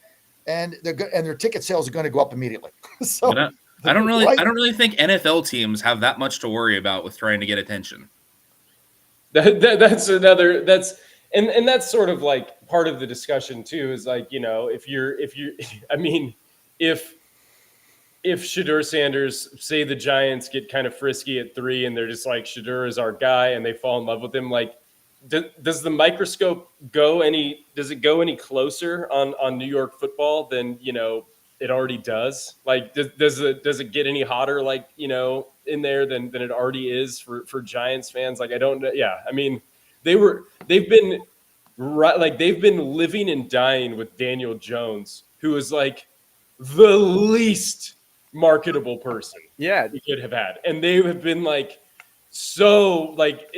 and their ticket sales are going to go up immediately. So But I don't really think NFL teams have that much to worry about with trying to get attention. That's another and that's sort of like part of the discussion too, is like, if you're I mean, if Shedeur Sanders, say the Giants get kind of frisky at 3 and they're just like, Shedeur is our guy, and they fall in love with him, like, does the microscope go any closer on New York football than it already does? Like, does it get any hotter, like, in there than it already is for Giants fans? Like, I don't know. Yeah, I mean, they've been living and dying with Daniel Jones, who is like the least marketable person Yeah, we could have had, and they have been like so like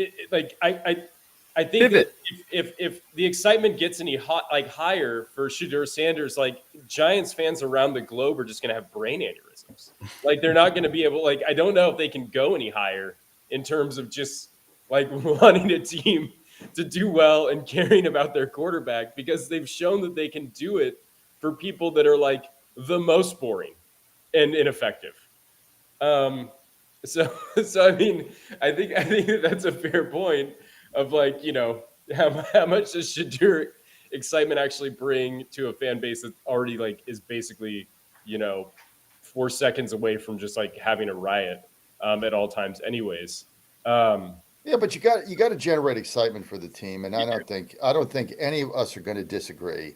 I think that if the excitement gets any higher for Shedeur Sanders, like, Giants fans around the globe are just going to have brain aneurysms. Like, they're not going to be able, like, I don't know if they can go any higher in terms of just like wanting a team to do well and caring about their quarterback, because they've shown that they can do it for people that are like the most boring and ineffective. So I mean, I think that's a fair point of, like, how much does Shedeur excitement actually bring to a fan base that already, like, is basically 4 seconds away from just like having a riot at all times anyways. Yeah, but you got to generate excitement for the team, and I don't think any of us are going to disagree,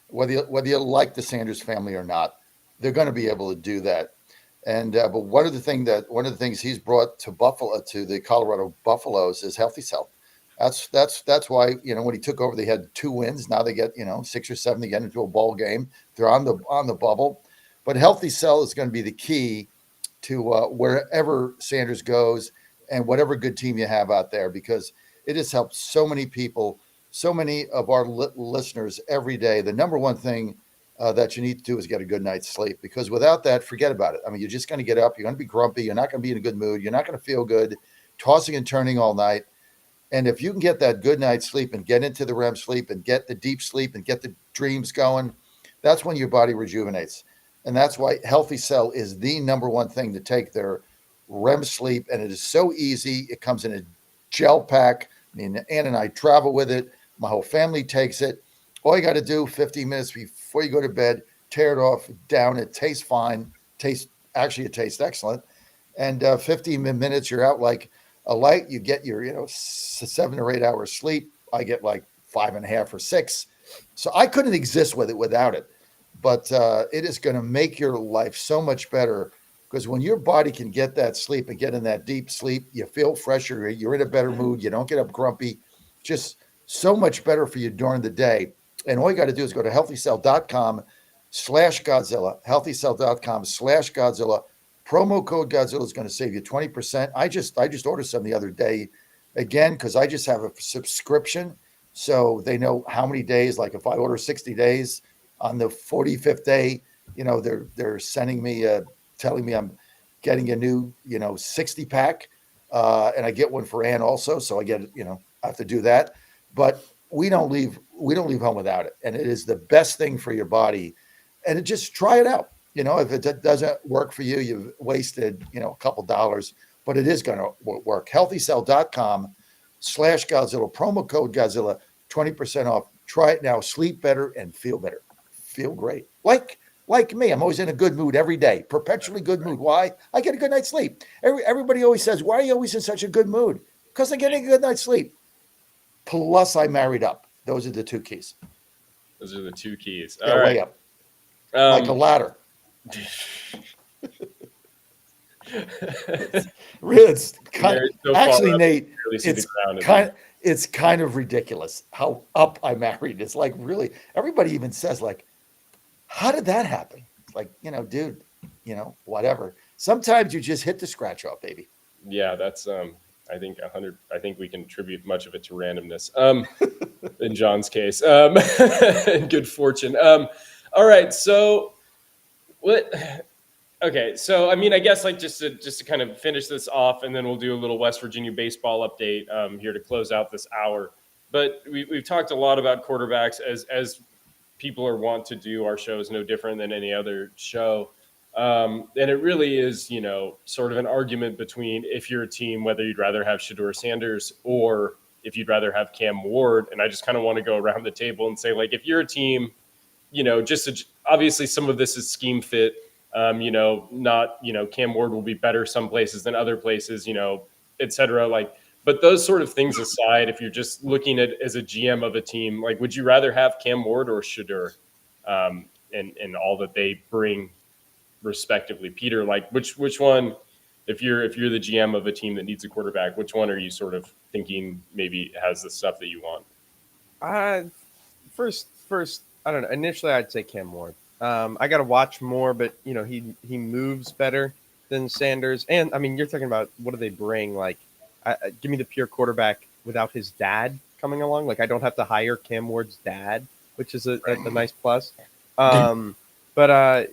whether you like the Sanders family or not. They're going to be able to do that. And but one of the things he's brought to the Colorado Buffaloes is Healthy Cell. That's why when he took over, they had 2 wins. Now they get 6 or 7 to get into a bowl game. They're on the bubble, but Healthy Cell is going to be the key to wherever Sanders goes and whatever good team you have out there, because it has helped so many people, so many of our listeners every day. The number one thing that you need to do is get a good night's sleep, because without that, forget about it. I mean, you're just going to get up. You're going to be grumpy. You're not going to be in a good mood. You're not going to feel good, tossing and turning all night. And if you can get that good night's sleep and get into the REM sleep and get the deep sleep and get the dreams going, that's when your body rejuvenates. And that's why Healthy Cell is the number one thing to take their REM sleep. And it is so easy. It comes in a gel pack. I mean, Ann and I travel with it. My whole family takes it. All you got to do 15 minutes before you go to bed, tear it off, down. It tastes fine. It tastes excellent. And 15 minutes, you're out like a light. You get your 7 or 8 hours sleep. I get like 5.5 or 6. So I couldn't exist with it without it. But it is going to make your life so much better, because when your body can get that sleep and get in that deep sleep, you feel fresher. You're in a better mood. You don't get up grumpy. Just so much better for you during the day. And all you got to do is go to healthycell.com/Godzilla, healthycell.com/Godzilla. Promo code Godzilla is going to save you 20%. I just ordered some the other day, again, because I just have a subscription. So they know how many days, like if I order 60 days, on the 45th day, they're sending me, telling me I'm getting a new, 60 pack. And I get one for Ann also. So I get, I have to do that. But we don't leave home without it. And it is the best thing for your body. And just try it out. If it doesn't work for you, you've wasted, a couple dollars, but it is going to work. Healthycell.com/Godzilla, promo code Godzilla, 20% off. Try it now. Sleep better and feel better. Feel great. Like me, I'm always in a good mood every day, perpetually good mood. Why? I get a good night's sleep. Everybody always says, why are you always in such a good mood? Because I'm getting a good night's sleep. Plus, I married up. Those are the 2 keys. Those are the 2 keys. All right. Way up. Like a ladder. Really, it's kind Mary's so far actually, up, Nate. you really see the It's ground. it's kind of ridiculous how up I married. It's like really everybody even says like, how did that happen? It's like, dude, whatever. Sometimes you just hit the scratch off, baby. Yeah, that's I think 100. I think we can attribute much of it to randomness. In John's case, and good fortune. All right, so what? Okay, so I mean, I guess like just to kind of finish this off, and then we'll do a little West Virginia baseball update here to close out this hour. But we've talked a lot about quarterbacks as people are wont to do. Our show is no different than any other show. And it really is, sort of an argument between if you're a team, whether you'd rather have Shador Sanders or if you'd rather have Cam Ward. And I just kind of want to go around the table and say, like, if you're a team, obviously some of this is scheme fit. Not, Cam Ward will be better some places than other places, et cetera. Like, but those sort of things aside, if you're just looking at as a GM of a team, like, would you rather have Cam Ward or Shador, and all that they bring respectively? Peter, like, which one, if you're the GM of a team that needs a quarterback, which one are you sort of thinking maybe has the stuff that you want? First, I don't know. Initially, I'd say Cam Ward. I got to watch more, but he moves better than Sanders. And I mean, you're talking about what do they bring? Like, give me the pure quarterback without his dad coming along. Like, I don't have to hire Cam Ward's dad, which is a nice plus. Yeah, I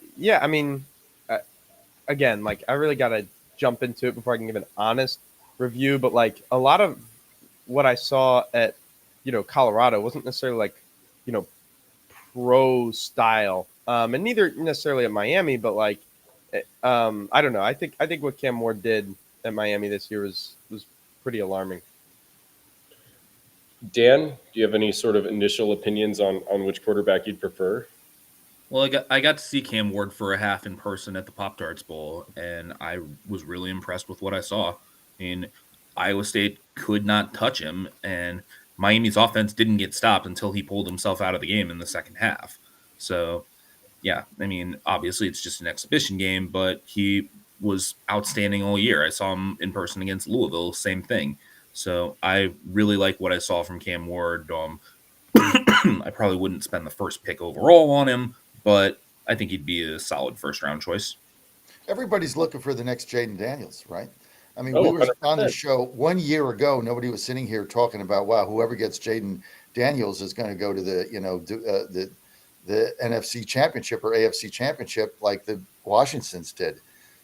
mean, again, like, I really got to jump into it before I can give an honest review. But like, a lot of what I saw at Colorado wasn't necessarily like pro style, and neither necessarily at Miami, but like, I don't know. I think what Cam Ward did at Miami this year was pretty alarming. Dan, do you have any sort of initial opinions on which quarterback you'd prefer? Well, I got to see Cam Ward for a half in person at the Pop-Tarts Bowl, and I was really impressed with what I saw. I mean, Iowa State could not touch him, and Miami's offense didn't get stopped until he pulled himself out of the game in the second half. So, yeah, I mean, obviously it's just an exhibition game, but he was outstanding all year. I saw him in person against Louisville, same thing. So I really like what I saw from Cam Ward. I probably wouldn't spend the first pick overall on him, but I think he'd be a solid first-round choice. Everybody's looking for the next Jaden Daniels, right? I mean, Oh, we were on the 100%. show 1 year ago. Nobody was sitting here talking about, wow, whoever gets Jaden Daniels is going to go to the NFC Championship or AFC Championship like the Washingtons did.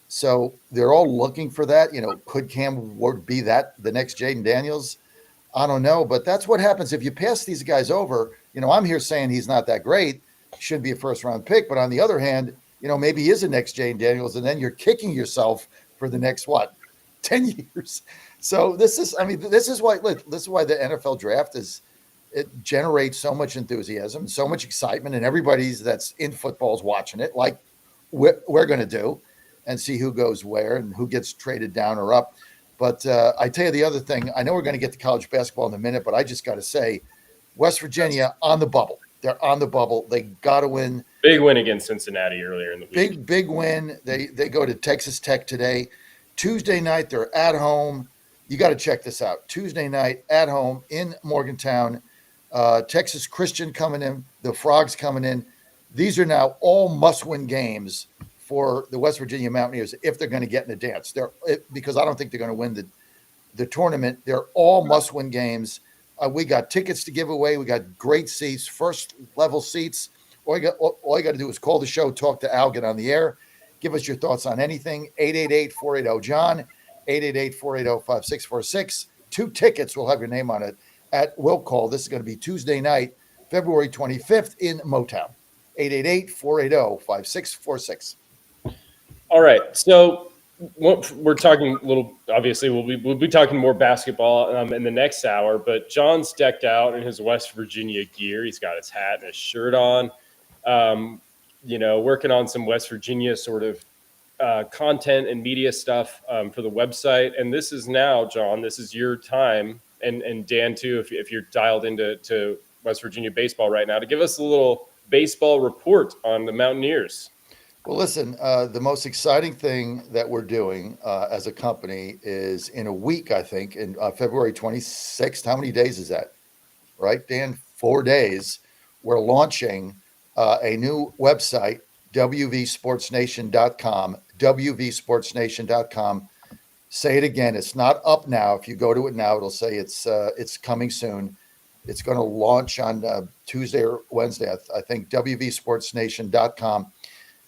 So they're all looking for that. Could Cam Ward be the next Jaden Daniels? I don't know, but that's what happens if you pass these guys over. I'm here saying he's not that great, should be a first-round pick, but on the other hand, maybe he is the next Jaden Daniels, and then you're kicking yourself for the next 10 years. So this is why the NFL draft it generates so much enthusiasm, so much excitement, and everybody's that's in football is watching it, like we're going to do, and see who goes where and who gets traded down or up. But I tell you the other thing, I know we're going to get to college basketball in a minute, but I just got to say, West Virginia on the bubble. They're on the bubble. They got to win. Big win against Cincinnati earlier in the week. Big win. They go to Texas Tech today. Tuesday night, they're at home. You got to check this out. Tuesday night at home in Morgantown. Texas Christian coming in. The Frogs coming in. These are now all must-win games for the West Virginia Mountaineers if they're going to get in the dance. Because I don't think they're going to win the tournament. They're all must-win games. We got tickets to give away. We got great seats, first-level seats. All you got to do is call the show, talk to Al, get on the air. Give us your thoughts on anything. 888-480-JOHN, 888-480-5646. 2 tickets will have your name on it at will call. This is going to be Tuesday night, February 25th in Motown. 888-480-5646. All right, so we're talking a little. Obviously, we'll be talking more basketball in the next hour. But John's decked out in his West Virginia gear. He's got his hat and his shirt on. Working on some West Virginia sort of content and media stuff for the website. And this is now, John. This is your time, and Dan too, if you're dialed into West Virginia baseball right now, to give us a little baseball report on the Mountaineers. Well, listen, the most exciting thing that we're doing as a company is in a week, I think, in February 26th. How many days is that? Right, Dan? 4 days. We're launching a new website, wvsportsnation.com, wvsportsnation.com. Say it again. It's not up now. If you go to it now, it'll say it's coming soon. It's going to launch on Tuesday or Wednesday, I think, wvsportsnation.com.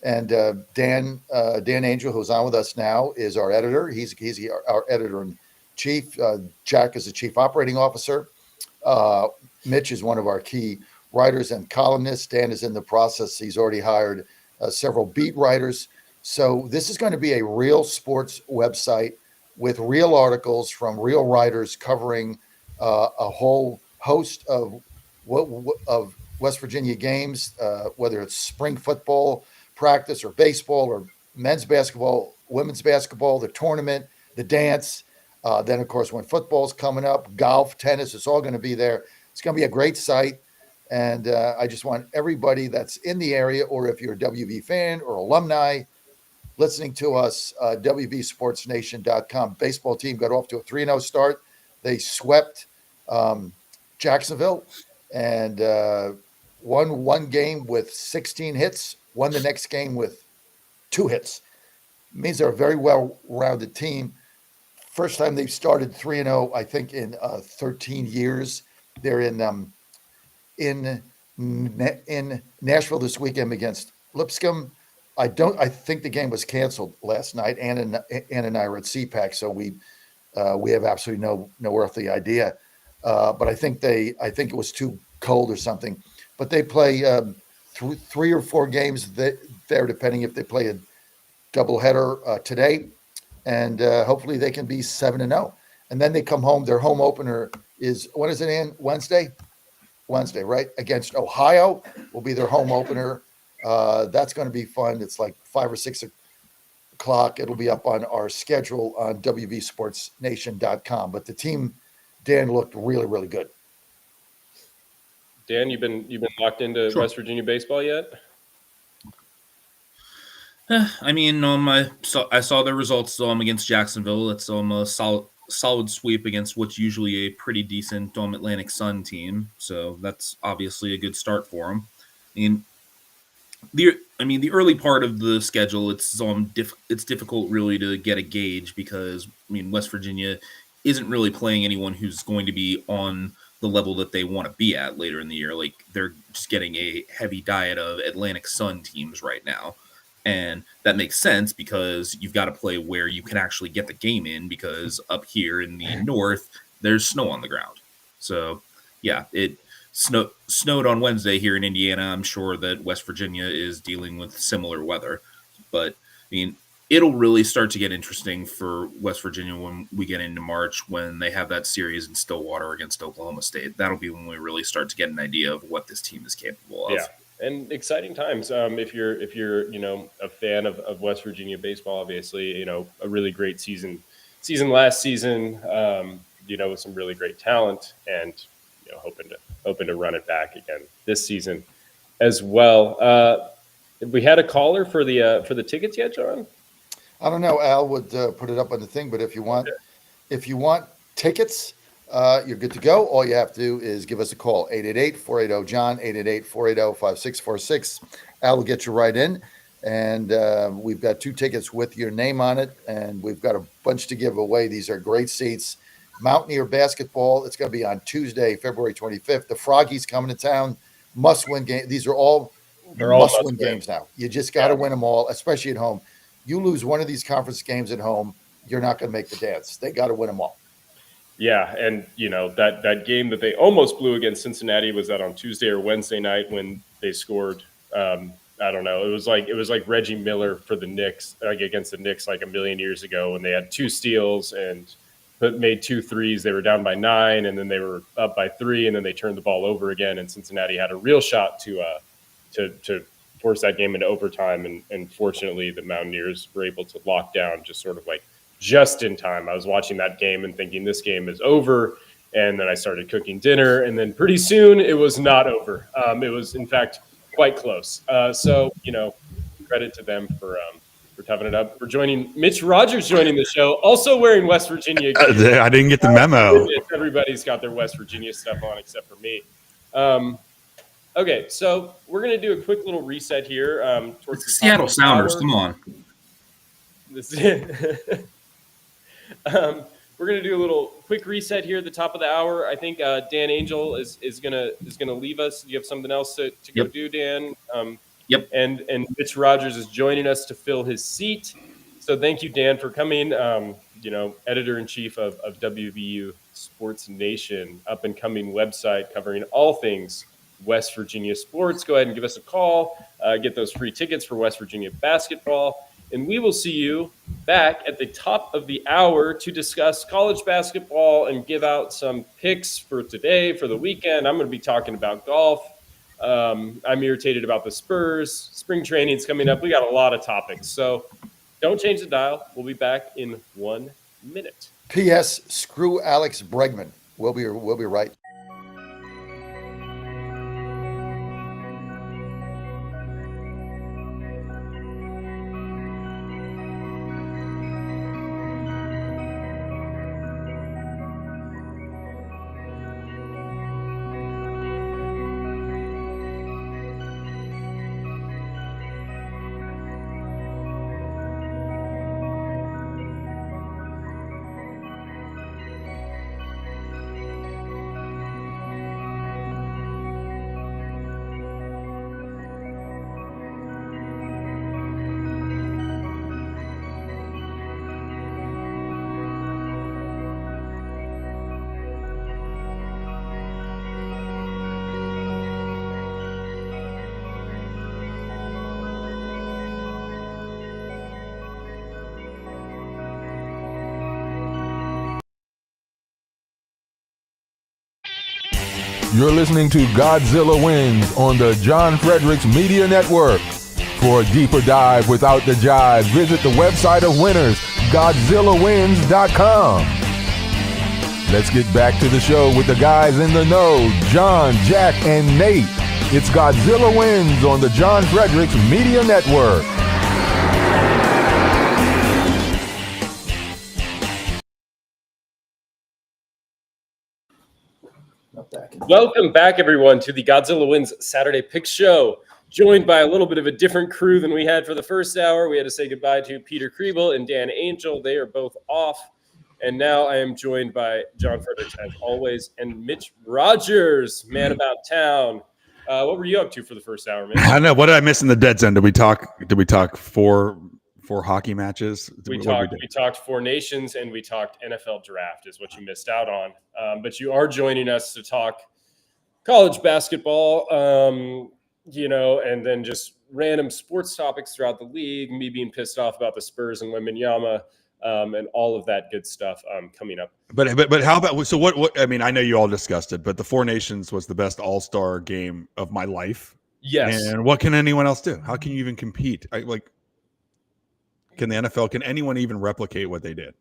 And Dan Angel, who's on with us now, is our editor. He's our editor in chief. Jack is the chief operating officer. Mitch is one of our key writers and columnists. Dan is in the process. He's already hired several beat writers. So this is going to be a real sports website with real articles from real writers covering a whole host of West Virginia games, whether it's spring football practice or baseball or men's basketball, women's basketball, the tournament, the dance. Then, of course, when football's coming up, golf, tennis, it's all going to be there. It's going to be a great site. And I just want everybody that's in the area, or if you're a WV fan or alumni listening to us, WVSportsNation.com. Baseball team got off to a 3-0 start. They swept Jacksonville and won one game with 16 hits, won the next game with 2 hits. It means they're a very well-rounded team. First time they've started 3-0, I think, in 13 years. They're in Nashville this weekend against Lipscomb. I think the game was canceled last night. Ann and I were at CPAC, so we have absolutely no earthly idea. But I think it was too cold or something. But they play 3 or 4 games there, depending if they play a doubleheader today, and hopefully they can be 7-0. And then they come home. Their home opener is, when is it, in Wednesday, right? Against Ohio will be their home opener. That's going to be fun. It's like 5 or 6 o'clock. It'll be up on our schedule on wvsportsnation.com. But the team, Dan, looked really, really good. Dan, you've been locked into Sure. West Virginia baseball yet? I mean, I saw the results against Jacksonville. It's a solid sweep against what's usually a pretty decent Atlantic Sun team. So that's obviously a good start for them. The early part of the schedule, it's difficult really to get a gauge because West Virginia isn't really playing anyone who's going to be on the level that they want to be at later in the year. Like, they're just getting a heavy diet of Atlantic Sun teams right now. And that makes sense because you've got to play where you can actually get the game in, because up here in the north, there's snow on the ground. So, yeah, it snowed on Wednesday here in Indiana. I'm sure that West Virginia is dealing with similar weather. But, it'll really start to get interesting for West Virginia when we get into March, when they have that series in Stillwater against Oklahoma State. That'll be when we really start to get an idea of what this team is capable of. Yeah, and exciting times. If you're a fan of West Virginia baseball, obviously a really great season last season. With some really great talent, and hoping to run it back again this season as well. We had a caller for the tickets yet, John? I don't know. Al would put it up on the thing, but if you want tickets, you're good to go. All you have to do is give us a call, 888-480-JOHN, 888-480-5646. Al will get you right in, and we've got 2 tickets with your name on it, and we've got a bunch to give away. These are great seats. Mountaineer basketball, it's going to be on Tuesday, February 25th. The Froggies coming to town, must-win game. These are all must-win games now. You just got to win them all, especially at home. You lose one of these conference games at home, you're not going to make the dance. They got to win them all. Yeah, and that game that they almost blew against Cincinnati, was that on Tuesday or Wednesday night when they scored? I don't know. It was like Reggie Miller for the Knicks, like against the Knicks, like a million years ago, when they had 2 steals and made 2 threes. They were down by 9, and then they were up by 3, and then they turned the ball over again, and Cincinnati had a real shot to force that game into overtime, and fortunately the Mountaineers were able to lock down just in time. I was watching that game and thinking this game is over, and then I started cooking dinner, and then pretty soon it was not over. It was in fact quite close. So credit to them for toughing it up. For joining Mitch Rogers joining the show, also wearing West Virginia gear. I didn't get the memo. Everybody's got their West Virginia stuff on except for me. Okay, so we're gonna do a quick little reset here. Towards the Seattle Sounders, come on. We're gonna do a little quick reset here at the top of the hour. I think Dan Angel is gonna leave us. Do you have something else to go do, Dan? Yep. And Mitch Rogers is joining us to fill his seat. So thank you, Dan, for coming. Editor in chief of WVU Sports Nation, up and coming website covering all things West Virginia sports. Go ahead and give us a call. Get those free tickets for West Virginia basketball. And we will see you back at the top of the hour to discuss college basketball and give out some picks for today, for the weekend. I'm going to be talking about golf. I'm irritated about the Spurs. Spring training's coming up. We got a lot of topics. So don't change the dial. We'll be back in 1 minute. P.S. Screw Alex Bregman. We'll be right. You're listening to Godzilla Wins on the John Fredericks Media Network. For a deeper dive without the jive, visit the website of winners, GodzillaWins.com. Let's get back to the show with the guys in the know, John, Jack, and Nate. It's Godzilla Wins on the John Fredericks Media Network. Welcome back, everyone, to the Godzilla Wins Saturday Pick Show. Joined by a little bit of a different crew than we had for the first hour. We had to say goodbye to Peter Kriebel and Dan Angel. They are both off. And now I am joined by John Fredericks, as always, and Mitch Rogers, man about town. What were you up to for the first hour, Mitch? I don't know. What did I miss in the dead zone? Did we talk four hockey matches? We talked Four Nations, and we talked NFL draft is what you missed out on. But you are joining us to talk college basketball, and then just random sports topics throughout the league, me being pissed off about the Spurs and Wembanyama, and all of that good stuff coming up. But how about, so what, I mean, I know you all discussed it, but the Four Nations was the best all-star game of my life. Yes. And what can anyone else do? How can you even compete? Can the NFL, can anyone even replicate what they did?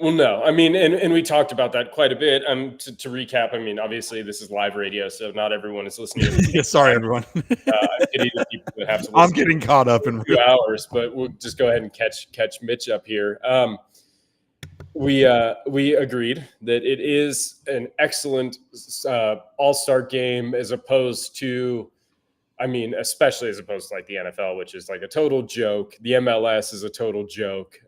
Well, no. I mean, and we talked about that quite a bit. To recap, I mean, obviously this is live radio, so not everyone is listening. Yeah, sorry, everyone. I pity the people that have to listen. I'm getting caught up in 2 hours, but we'll just go ahead and catch Mitch up here. We agreed that it is an excellent all-star game as opposed to, I mean, especially as opposed to like the NFL, which is like a total joke. The MLS is a total joke.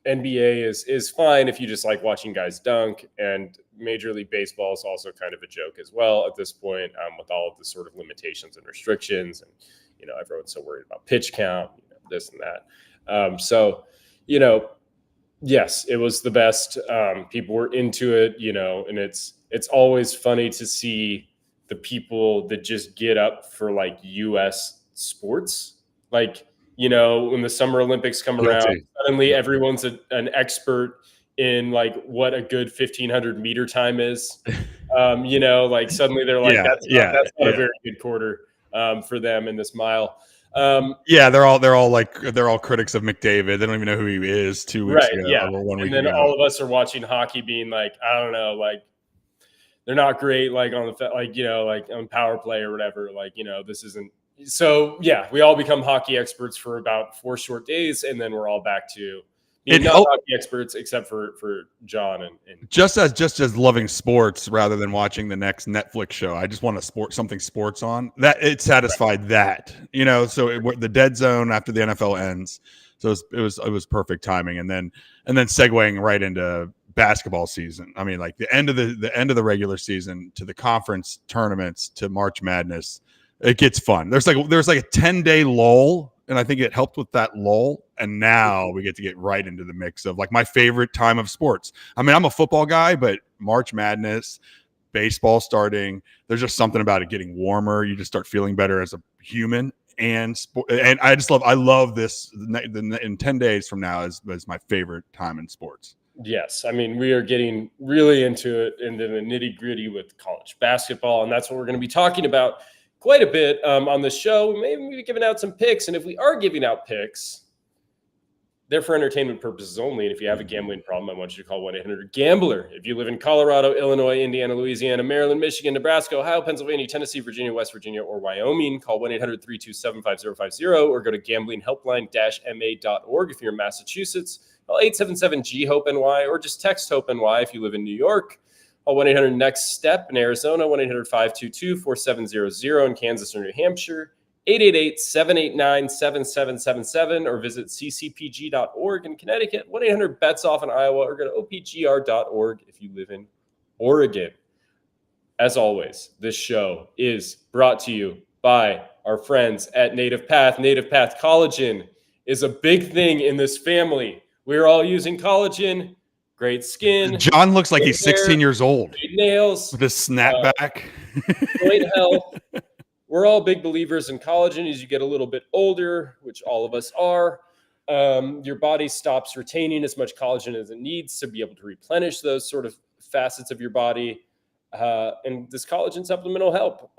NBA is fine if you just like watching guys dunk, and Major League Baseball is also kind of a joke as well at this point, with all of the sort of limitations and restrictions, and everyone's so worried about pitch count, this and that. Yes, it was the best. People were into it, and it's always funny to see the people that just get up for like U.S. sports, like. When the Summer Olympics come around, suddenly everyone's an expert in like what a good 1,500 meter time is. Suddenly they're like, that's not a very good quarter for them in this mile. They're all critics of McDavid. They don't even know who he is 2 weeks ago. Yeah. Or 1 week and then ago. all of us are watching hockey being like, I don't know, like they're not great, like on the, like on power play or whatever. Like, this isn't, So yeah, we all become hockey experts for about 4 short days, and then we're all back to being not hockey experts, except for John and just as loving sports rather than watching the next Netflix show. I just want something sports on that. It satisfied that, So the dead zone after the NFL ends, so it was perfect timing, and then segueing right into basketball season. I mean, like the end of the regular season to the conference tournaments to March Madness. It gets fun. There's like a 10-day lull, and I think it helped with that lull. And now we get to get right into the mix of like my favorite time of sports. I mean, I'm a football guy, but March Madness, baseball starting, there's just something about it getting warmer. You just start feeling better as a human. And I love this. In 10 days from now is my favorite time in sports. Yes, I mean, we are getting really into the nitty gritty with college basketball, and that's what we're going to be talking about quite a bit on the show. We may be giving out some picks, and if we are giving out picks, they're for entertainment purposes only. And if you have a gambling problem, I want you to call 1-800-GAMBLER. If you live in Colorado, Illinois, Indiana, Louisiana, Maryland, Michigan, Nebraska, Ohio, Pennsylvania, Tennessee, Virginia, West Virginia, or Wyoming, call 1-800-327-5050 or go to gamblinghelpline-ma.org. If you're in Massachusetts, call 877-GHOPE-NY or just text HOPE-NY if you live in New York. Call 1-800-NEXT-STEP in Arizona, 1-800-522-4700 in Kansas or New Hampshire, 888-789-7777, or visit ccpg.org in Connecticut, 1-800-BETS-OFF in Iowa, or go to opgr.org if you live in Oregon. As always, this show is brought to you by our friends at Native Path. Native Path Collagen is a big thing in this family. We're all using collagen. Great skin. John looks like he's 16 years old. Great nails. With his snapback. Joint health. We're all big believers in collagen. As you get a little bit older, which all of us are, your body stops retaining as much collagen as it needs to be able to replenish those sort of facets of your body. And this collagen supplement will help.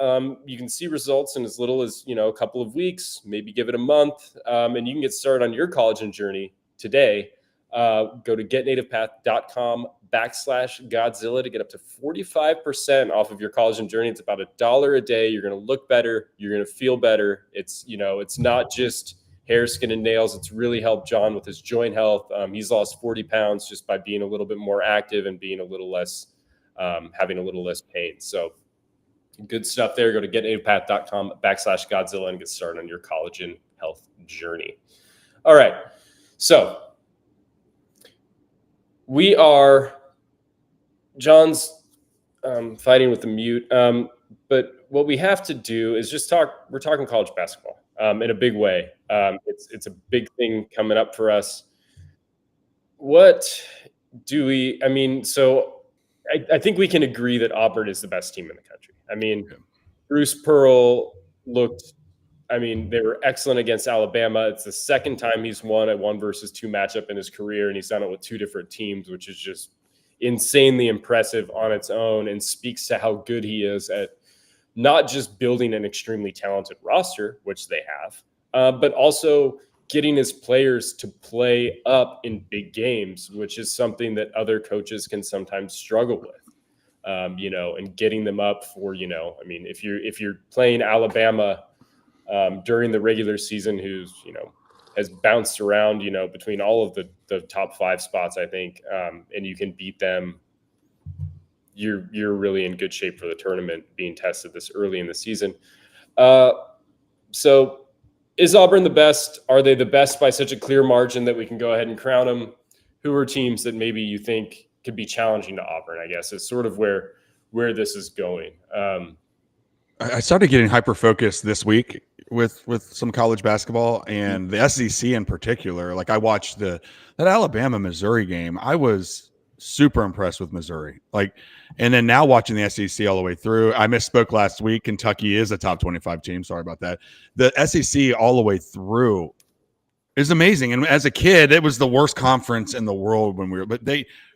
You can see results in as little as, a couple of weeks, maybe give it a month. And you can get started on your collagen journey today. Go to getnativepath.com/Godzilla to get up to 45% off of your collagen journey. It's about $1 a day. You're going to look better. You're going to feel better. It's not just hair, skin, and nails. It's really helped John with his joint health. He's lost 40 pounds just by being a little bit more active and being a little less, having a little less pain. So good stuff there. Go to getnativepath.com/Godzilla and get started on your collagen health journey. All right. So we are, John's fighting with the mute, but what we have to do is just we're talking college basketball in a big way. It's a big thing coming up for us. I think we can agree that Auburn is the best team in the country. I mean, Bruce Pearl they were excellent against Alabama. It's the second time he's won a 1-versus-2 matchup in his career, and he's done it with 2 different teams, which is just insanely impressive on its own and speaks to how good he is at not just building an extremely talented roster, which they have, but also getting his players to play up in big games, which is something that other coaches can sometimes struggle with. And getting them up for, if you're playing Alabama during the regular season, who's, has bounced around, between all of the top 5 spots, I think, and you can beat them, you're really in good shape for the tournament being tested this early in the season. So is Auburn the best? Are they the best by such a clear margin that we can go ahead and crown them? Who are teams that maybe you think could be challenging to Auburn, I guess, is sort of where this is going. I started getting hyper-focused this week with some college basketball and the SEC in particular. Like, I watched that Alabama-Missouri game. I was super impressed with Missouri. And then now watching the SEC all the way through. I misspoke last week. Kentucky is a top 25 team. Sorry about that. The SEC all the way through is amazing. And as a kid, it was the worst conference in the world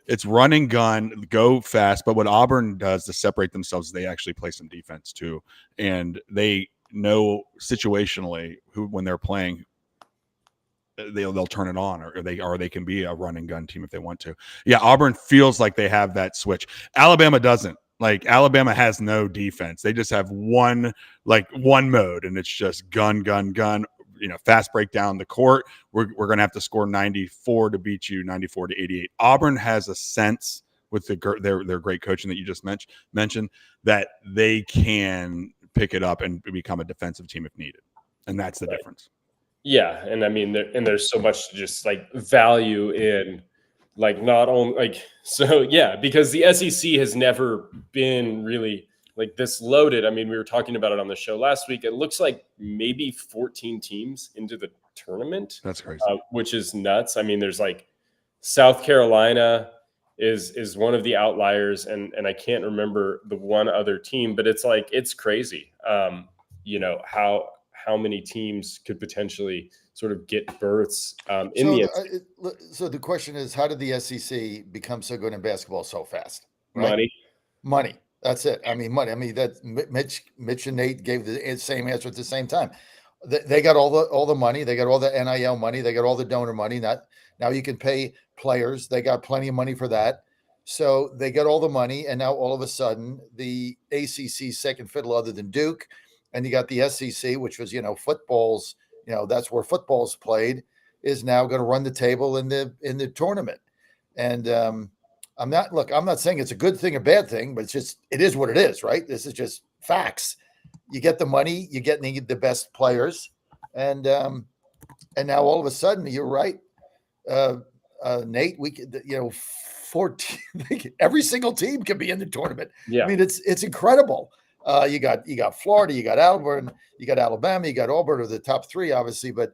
it's run and gun, go fast. But what Auburn does to separate themselves, they actually play some defense too. And they know situationally when they're playing, they'll turn it on, or they can be a run and gun team if they want to. Yeah, Auburn feels like they have that switch. Alabama doesn't. Like Alabama has no defense. They just have one mode, and it's just gun, gun, gun. Fast break down the court. We're going to have to score 94 to beat you, 94 to 88. Auburn has a sense with their great coaching that you just mentioned that they can pick it up and become a defensive team if needed, and that's the difference. Yeah, and I mean, there's so much just like value in like not only like because the SEC has never been really like this loaded. I mean, we were talking about it on the show last week. It looks like maybe 14 teams into the tournament. That's crazy, which is nuts. I mean, there's like South Carolina is one of the outliers, and I can't remember the one other team, but it's like it's crazy. How many teams could potentially sort of get berths in the so the question is, how did the SEC become so good in basketball so fast? Right? Money. That's it. I mean, money. I mean, that Mitch and Nate gave the same answer at the same time. They got all the money. They got all the NIL money. They got all the donor money. Now you can pay players. They got plenty of money for that. So they got all the money, and now all of a sudden, the ACC's second fiddle, other than Duke, and you got the SEC, which was football's, that's where football's played, is now going to run the table in the tournament. And I'm not saying it's a good thing or bad thing, but it is what it is, right? This is just facts. You get the money, you get the best players, and now all of a sudden, you're right, Nate. We could, 14, every single team can be in the tournament. Yeah, I mean it's incredible. You got Florida, you got Auburn, you got Alabama, you got Auburn are the top three, obviously, but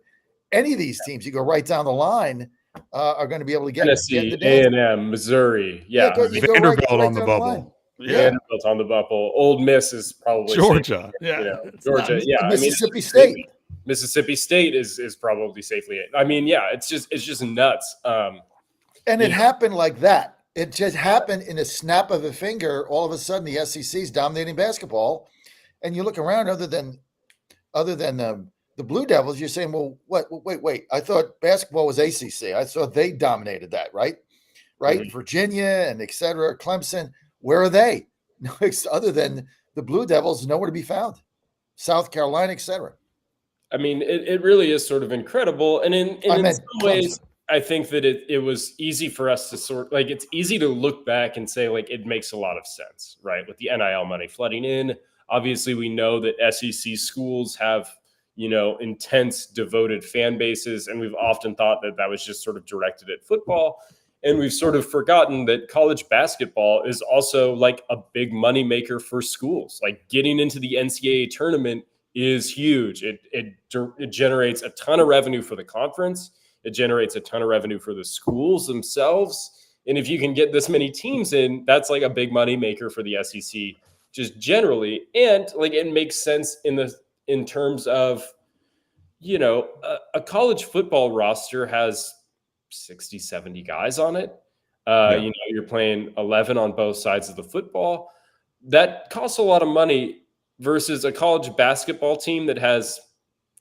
any of these teams, you go right down the line, are going to be able to get Tennessee, the dance. A&M, Missouri, You go Vanderbilt right on the bubble. Vanderbilt's on the bubble. Old Miss is probably Georgia, Georgia, Mississippi State. Mississippi State is probably safely. I mean, it's just nuts. And it happened like that. It just happened in a snap of a finger. All of a sudden, the SEC is dominating basketball, and you look around. Other than the Blue Devils, you're saying, "Well, what? Wait! I thought basketball was ACC. I thought they dominated that, right? Mm-hmm. Virginia and et cetera, Clemson. Where are they? Other than the Blue Devils, nowhere to be found. South Carolina, et cetera. I mean, it really is sort of incredible, and in some ways, I think that it was easy for us to it's easy to look back and say, like, it makes a lot of sense, right? With the NIL money flooding in. Obviously, we know that SEC schools have, intense, devoted fan bases. And we've often thought that was just sort of directed at football. And we've sort of forgotten that college basketball is also like a big money maker for schools. Like getting into the NCAA tournament is huge. It generates a ton of revenue for the conference. It generates a ton of revenue for the schools themselves. And if you can get this many teams in, that's like a big money maker for the SEC just generally. And like it makes sense in terms of, a college football roster has 60, 70 guys on it. You're playing 11 on both sides of the football. That costs a lot of money versus a college basketball team that has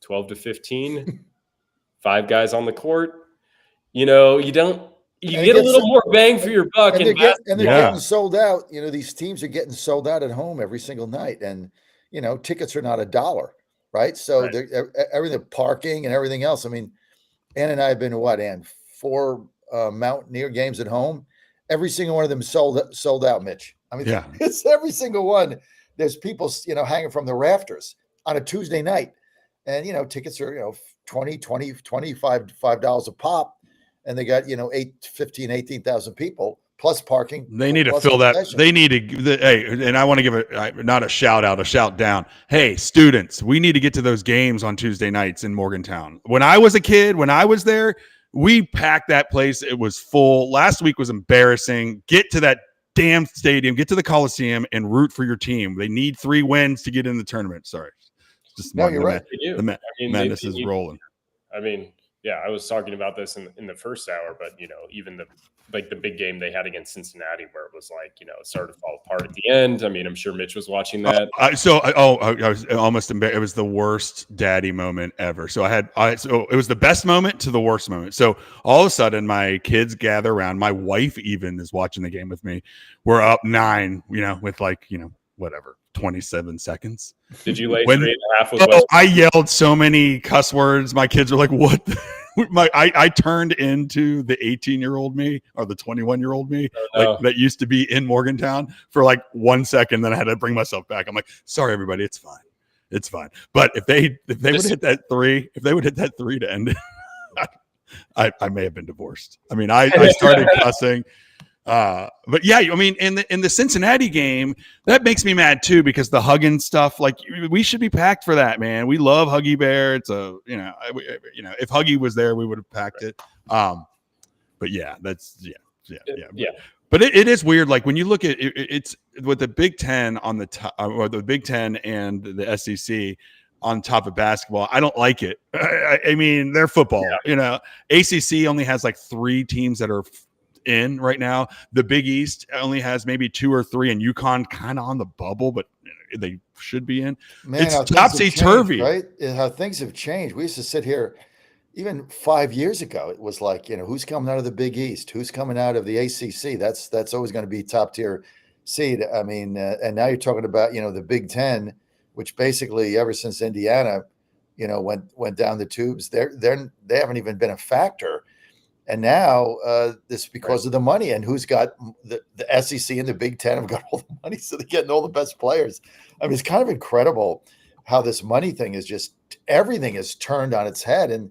12 to 15. 5 guys on the court, you get a little more bang for your buck. And they're getting sold out. These teams are getting sold out at home every single night. And, tickets are not $1, right? So everything, parking and everything else. I mean, Ann and I have been to Ann? 4 Mountaineer games at home. Every single one of them sold out, Mitch. I mean, it's every single one. There's people, hanging from the rafters on a Tuesday night. And, tickets are, $25 a pop, and they got 18,000 people plus parking. They need to fill that. They need to. Hey, and I want to give not a shout out, a shout down. Hey, students, we need to get to those games on Tuesday nights in Morgantown. When I was a kid, when I was there, we packed that place. It was full. Last week was embarrassing. Get to that damn stadium. Get to the Coliseum and root for your team. They need 3 wins to get in the tournament. Sorry. No, you're right. Madness is rolling. I mean, I was talking about this in the first hour, but even like the big game they had against Cincinnati, where it was like, it started to fall apart at the end. I mean, I'm sure Mitch was watching that. I was almost embarrassed. It was the worst daddy moment ever. So it was the best moment to the worst moment. So all of a sudden, my kids gather around. My wife even is watching the game with me. We're up 9, with whatever, 27 seconds. Did you lay 3.5 with West? I yelled so many cuss words. My kids were like, "What?" I turned into the 18-year-old me or the 21-year-old me that used to be in Morgantown for like 1 second. Then I had to bring myself back. I'm like, "Sorry, everybody, it's fine." But if they would hit that 3, to end it, I may have been divorced. I mean, I started cussing. But yeah, I mean, in the Cincinnati game, that makes me mad too, because the hugging stuff, like, we should be packed for that, man. We love Huggy Bear. It's if Huggy was there, we would have packed it. But yeah, that's yeah. But it is weird. Like when you look at it, it's with the Big Ten on the top, or the Big Ten and the SEC on top of basketball. I don't like it. I mean, they're football. ACC only has like 3 teams that are in right now. The Big East only has maybe 2 or 3, and UConn kind of on the bubble, but they should be in. Man, it's topsy-turvy, right? How things have changed. We used to sit here even 5 years ago. It was like, who's coming out of the Big East, who's coming out of the ACC. That's always going to be top tier seed. I mean, and now you're talking about the Big Ten, which basically ever since Indiana went down the tubes, they haven't even been a factor. And now this because of the money, and who's got the SEC and the Big Ten have got all the money, so they're getting all the best players. I mean, it's kind of incredible how this money thing is just, everything is turned on its head, and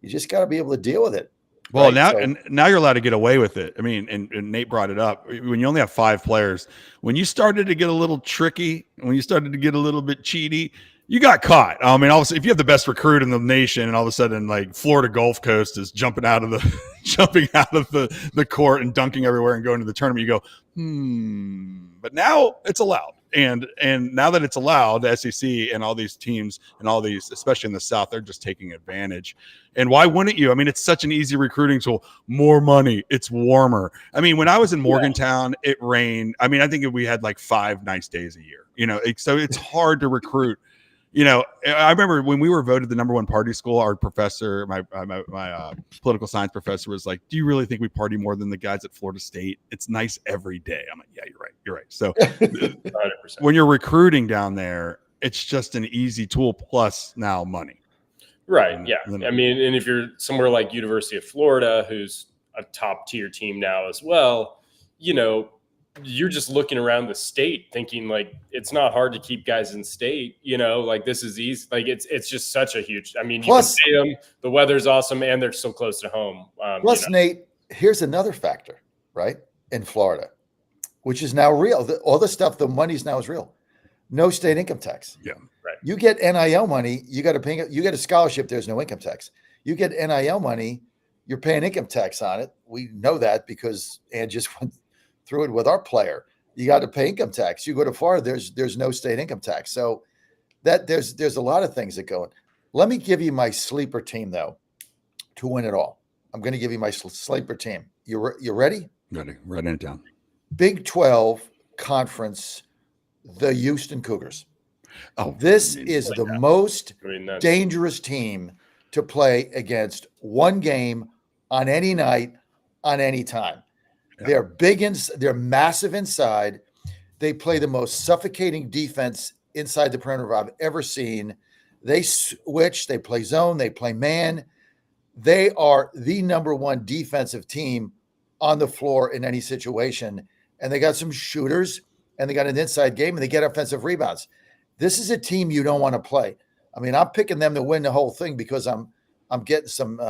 you just got to be able to deal with it. Well, right? Now you're allowed to get away with it. I mean, and Nate brought it up. When you only have 5 players, when you started to get a little tricky, when you started to get a little bit cheaty, you got caught. I mean, obviously, if you have the best recruit in the nation, and all of a sudden, like, Florida Gulf Coast is jumping out of the court and dunking everywhere and going to the tournament, you go, But now it's allowed, and now that it's allowed, the SEC and all these teams and all these, especially in the South, they're just taking advantage. And why wouldn't you? I mean, it's such an easy recruiting tool. More money. It's warmer. I mean, when I was in Morgantown, it rained. I mean, I think we had like 5 nice days a year. So it's hard to recruit. I remember when we were voted the number 1 party school, our professor, my political science professor, was like, "Do you really think we party more than the guys at Florida State? It's nice every day." I'm like, "Yeah, you're right. So 100%. When you're recruiting down there, it's just an easy tool, plus now money. Right. Yeah. I mean, and if you're somewhere like University of Florida, who's a top tier team now as well, you're just looking around the state thinking, like, it's not hard to keep guys in state, like, this is easy. Like, it's just such a huge, I mean, plus, you can pay them, the weather's awesome, and they're so close to home. Plus, Nate, here's another factor, right? In Florida, which is now real. All the stuff, the money's now is real. No state income tax. Yeah. Right. You get NIL money, you got to pay, you get a scholarship, there's no income tax. You get NIL money, you're paying income tax on it. We know that because Ann just went through it with our player. You got to pay income tax. You go to Florida, there's no state income tax. So that there's a lot of things that go in. Let me give you my sleeper team, though, to win it all. I'm going to give you my sleeper team. You ready? Ready. Write it down. Big 12 conference, the Houston Cougars. Oh, this is the most dangerous team to play against, one game on any night, on any time. Yeah. They're big, they're massive inside. They play the most suffocating defense inside the perimeter I've ever seen. They switch, they play zone, they play man. They are the number 1 defensive team on the floor in any situation. And they got some shooters, and they got an inside game, and they get offensive rebounds. This is a team you don't want to play. I mean, I'm picking them to win the whole thing because I'm getting some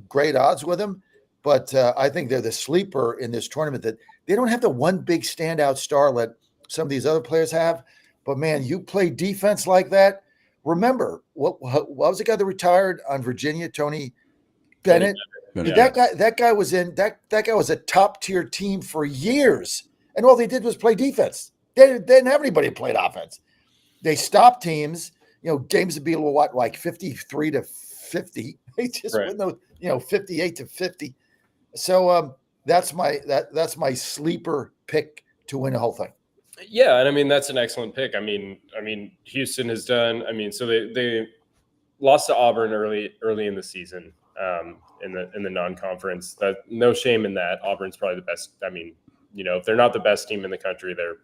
great odds with them. But I think they're the sleeper in this tournament, that they don't have the one big standout star that some of these other players have. But, man, you play defense like that. Remember, what was the guy that retired on Virginia, Tony Bennett? Yeah. That guy was in that guy was a top-tier team for years, and all they did was play defense. They didn't have anybody who played offense. They stopped teams. Games would be like 53-50. They just win those, 58-50. So that's my sleeper pick to win the whole thing. Yeah, and I mean that's an excellent pick. I mean Houston has done. I mean, so they lost to Auburn early in the season, in the non-conference. That no shame in that. Auburn's probably the best. I mean, if they're not the best team in the country, they're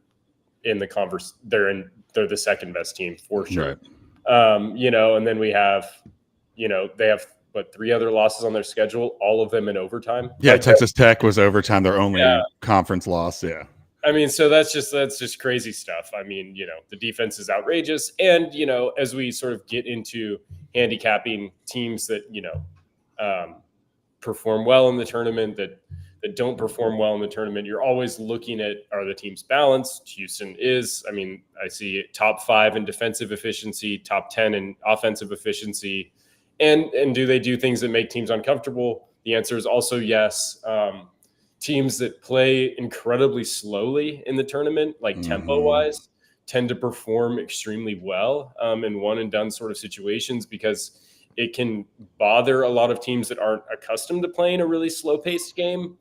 in the conference. They're the second best team for sure. Right. And then we have, they have 3 other losses on their schedule, all of them in overtime. Yeah, like Texas Tech was overtime, their only conference loss. Yeah. I mean, so that's just crazy stuff. I mean, the defense is outrageous. And, as we sort of get into handicapping teams that, perform well in the tournament, that don't perform well in the tournament, you're always looking at, are the teams balanced? Houston is. I mean, I see top 5 in defensive efficiency, top 10 in offensive efficiency. And do they do things that make teams uncomfortable? The answer is also yes. Teams that play incredibly slowly in the tournament, like tempo-wise, tend to perform extremely well in one-and-done sort of situations, because it can bother a lot of teams that aren't accustomed to playing a really slow-paced game,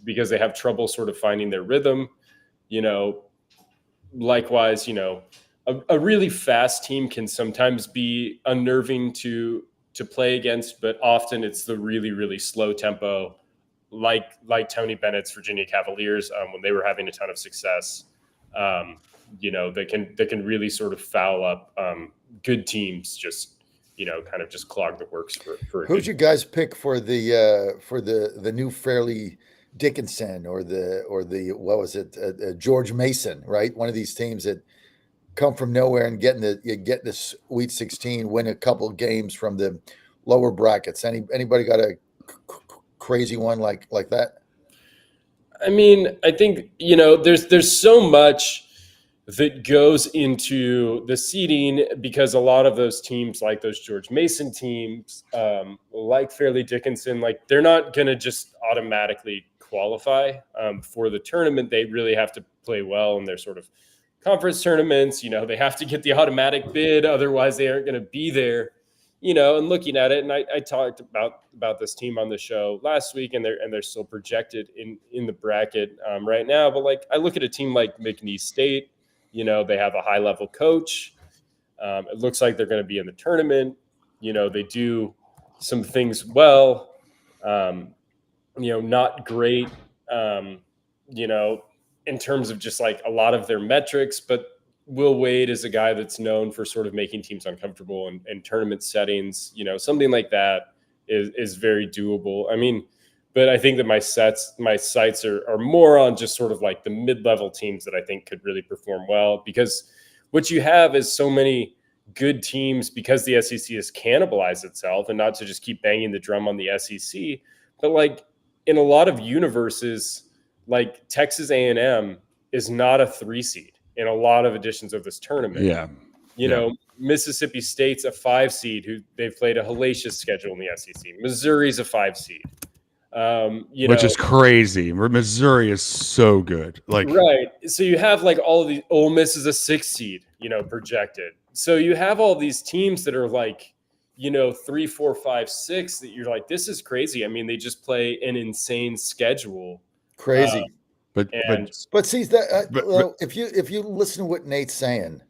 because they have trouble sort of finding their rhythm. Likewise, a really fast team can sometimes be unnerving to play against, but often it's the really, really slow tempo, like Tony Bennett's Virginia Cavaliers, when they were having a ton of success. They can really sort of foul up good teams, just kind of just clog the works for who'd you guys pick for the new Fairleigh Dickinson or the what was it, George Mason, right? One of these teams that come from nowhere and get the Sweet 16, win a couple of games from the lower brackets. Anybody got a crazy one like that? I mean, I think there's so much that goes into the seeding, because a lot of those teams, like those George Mason teams, like Fairleigh Dickinson, like they're not going to just automatically qualify for the tournament. They really have to play well in their sort of conference tournaments. They have to get the automatic bid, otherwise they aren't going to be there. And looking at it, and I talked about this team on the show last week, and they're still projected in the bracket right now. But like, I look at a team like McNeese State. They have a high level coach. It looks like they're going to be in the tournament. They do some things well. Not great. In terms of just like a lot of their metrics, but Will Wade is a guy that's known for sort of making teams uncomfortable in tournament settings. Something like that is very doable. I mean, but I think that my sights are more on just sort of like the mid-level teams that I think could really perform well, because what you have is so many good teams, because the SEC has cannibalized itself, and not to just keep banging the drum on the SEC, but like in a lot of universes, like Texas A&M is not a 3 seed in a lot of editions of this tournament. Yeah. Mississippi State's a 5 seed who they've played a hellacious schedule in the SEC. Missouri's a 5 seed. Which is crazy. Missouri is so good. Like, right. So you have like all of these. Ole Miss is a 6 seed, projected. So you have all these teams that are like, 3, 4, 5, 6 that you're like, this is crazy. I mean, they just play an insane schedule. Crazy. But see that if you listen to what Nate's saying,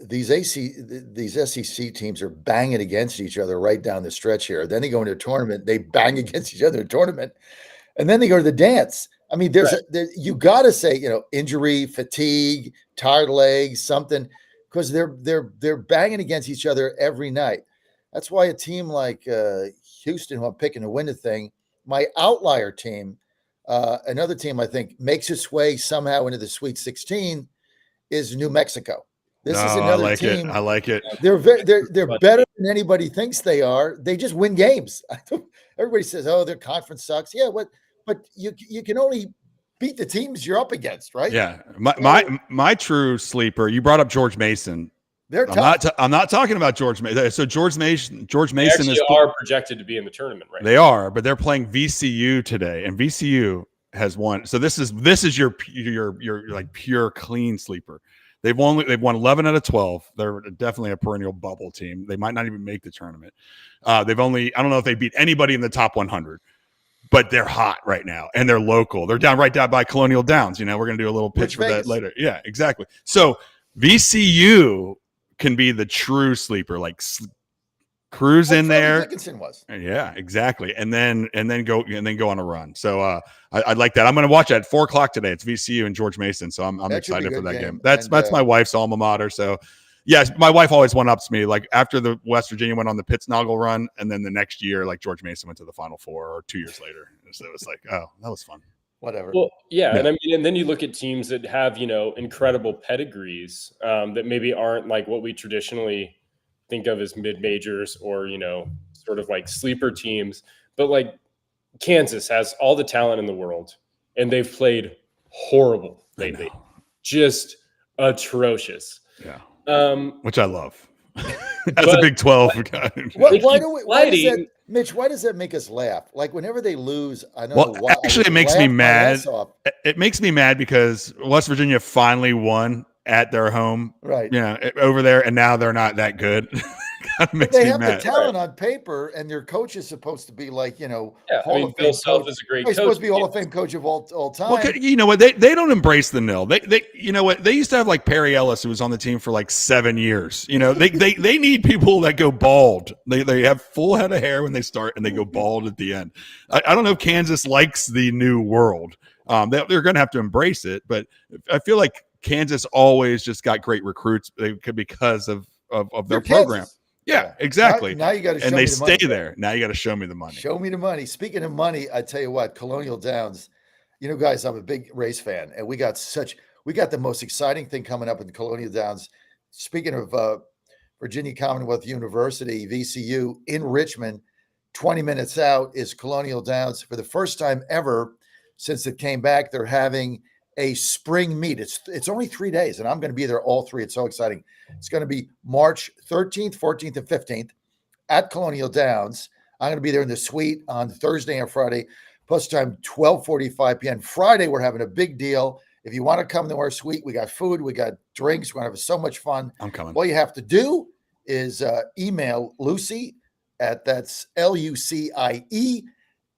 these SEC teams are banging against each other right down the stretch here. Then they go into a tournament, they bang against each other in a tournament, and then they go to the dance. I mean, you got to say, injury, fatigue, tired legs, something, because they're banging against each other every night. That's why a team like Houston, who I'm picking to win the thing, my outlier team. Another team I think makes its way somehow into the Sweet 16 is New Mexico. This is another team. I like it. They're better than anybody thinks they are. They just win games. Everybody says, "Oh, their conference sucks." Yeah, but you can only beat the teams you're up against, right? Yeah. My true sleeper. You brought up George Mason. I'm not talking about George Mason. So George Mason are projected to be in the tournament, right? They are, but they're playing VCU today, and VCU has won. So this is your like pure clean sleeper. They've won 11 out of 12. They're definitely a perennial bubble team. They might not even make the tournament. I don't know if they beat anybody in the top 100, but they're hot right now and they're local. They're right down by Colonial Downs. We're going to do a little pitch for that later. Yeah, exactly. So VCU can be the true sleeper, like cruise in there. Dickinson was. Yeah, exactly. And then go on a run. So I'd like that. I'm going to watch it at 4:00 today. It's VCU and George Mason. So I'm excited for that game. That's my wife's alma mater. So yes, my wife always one-ups me. Like after the West Virginia went on the Pittsnogle run, and then the next year, like George Mason went to the Final Four, or 2 years later. So it was like, oh, that was fun. Whatever. Well, yeah, and I mean, and then you look at teams that have incredible pedigrees that maybe aren't like what we traditionally think of as mid-majors or sort of like sleeper teams, but like Kansas has all the talent in the world, and they've played horrible lately, just atrocious. Yeah. Which I love. As a Big 12 guy. Mitch, why does that make us laugh? Like whenever they lose, I know. Well, actually, it makes me mad. It makes me mad because West Virginia finally won at their home, right? Over there, and now they're not that good. They have the talent on paper, and their coach is supposed to be like, Hall of Fame. Bill Self is a great coach. He's supposed to be Hall of Fame coach of all time. Well, you know what? They don't embrace the nil. They you know what? They used to have like Perry Ellis, who was on the team for like 7 years. They need people that go bald. They have full head of hair when they start, and they go bald at the end. I don't know if Kansas likes the new world. They're going to have to embrace it, but I feel like Kansas always just got great recruits because of their program. Kansas. Yeah, exactly. Now you got to show me the money. And they stay there. Now you got to show me the money. Show me the money. Speaking of money, I tell you what, Colonial Downs, guys, I'm a big race fan, and we got the most exciting thing coming up in Colonial Downs. Speaking of Virginia Commonwealth University, VCU in Richmond, 20 minutes out is Colonial Downs. For the first time ever since it came back, they're having a spring meet. It's only 3 days, and I'm going to be there all three. It's so exciting. It's going to be March 13th, 14th, and 15th at Colonial Downs. I'm going to be there in the suite on Thursday and Friday, plus time 12:45 p.m. Friday, we're having a big deal. If you want to come to our suite, we got food, we got drinks. We're going to have so much fun. I'm coming. All you have to do is email Lucy that's LUCIE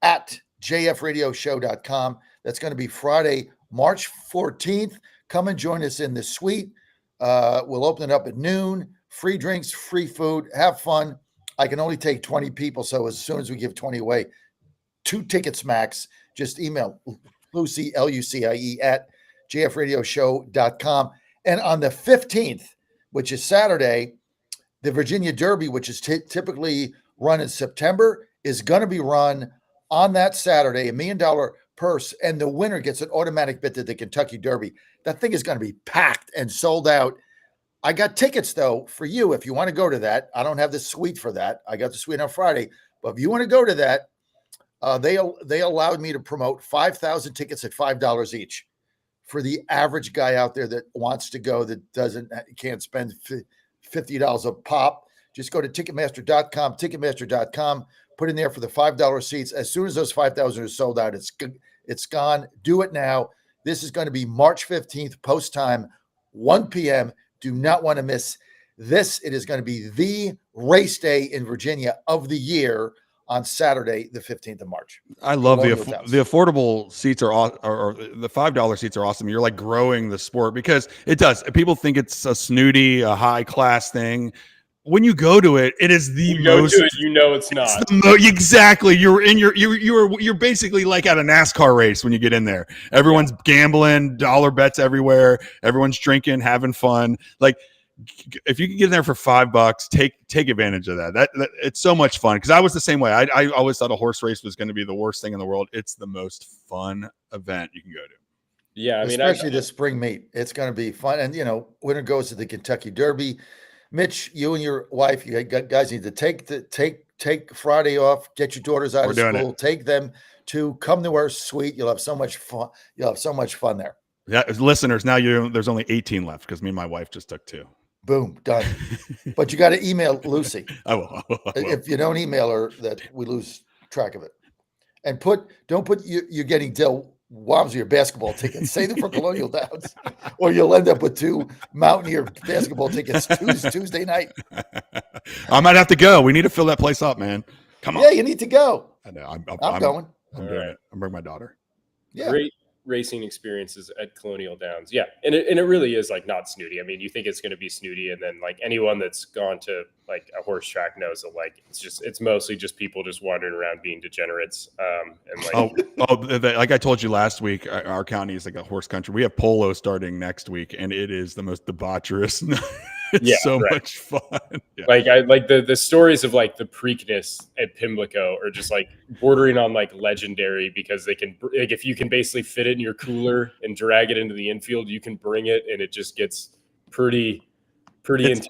at jfradioshow.com. That's going to be Friday, March 14th. Come and join us in the suite. We'll open it up at noon. Free drinks, free food. Have fun. I can only take 20 people, so as soon as we give 20 away, 2 tickets max. Just email Lucy, LUCIE, at jfradioshow.com. And on the 15th, which is Saturday, the Virginia Derby, which is typically run in September, is going to be run on that Saturday, $1 million purse, and the winner gets an automatic bid to the Kentucky Derby. That thing is going to be packed and sold out. I got tickets, though, for you if you want to go to that. I don't have the suite for that. I got the suite on Friday. But if you want to go to that, they allowed me to promote 5,000 tickets at $5 each for the average guy out there that wants to go, that can't spend $50 a pop. Just go to Ticketmaster.com, put in there for the $5 seats. As soon as those 5,000 are sold out, it's gone. Do it now. This is going to be March 15th, post time, 1 p.m. Do not want to miss this. It is going to be the race day in Virginia of the year on Saturday, the 15th of March. I love the affordable seats or the $5 seats are awesome. You're like growing the sport because it does. People think it's a snooty, a high class thing. When you go to it, it is the most. It's not. Exactly. You're basically like at a NASCAR race when you get in there. Everyone's gambling, dollar bets everywhere. Everyone's drinking, having fun. Like if you can get in there for $5, take advantage of that. That it's so much fun because I was the same way. I always thought a horse race was going to be the worst thing in the world. It's the most fun event you can go to. Yeah, I mean, especially the spring meet. It's going to be fun, and winner goes to the Kentucky Derby. Mitch, you and your wife, you guys need to take Friday off. Get your daughters out of school. Take them to come to our suite. You'll have so much fun. There. Yeah, listeners, now there's only 18 left because me and my wife just took 2. Boom, done. But you got to email Lucy. I will. If you don't email her, that we lose track of it. And don't put you're getting Del Wobbs your basketball tickets. Save them for Colonial Downs, or you'll end up with 2 Mountaineer basketball tickets Tuesday night. I might have to go. We need to fill that place up, man. Come on. Yeah, you need to go. I know. I'm going. I'm doing it. I'm bringing my daughter. Yeah. Great racing experiences at Colonial Downs. Yeah, and it really is like not snooty. I mean, you think it's going to be snooty, and then like anyone that's gone to like a horse track knows that like it's mostly just people just wandering around being degenerates. And like Like I told you last week, our county is like a horse country. We have polo starting next week, and it is the most debaucherous. It's so much fun. Yeah. Like I like the stories of like the Preakness at Pimlico are just like bordering on like legendary, because they can like if you can basically fit it in your cooler and drag it into the infield, you can bring it and it just gets pretty intense.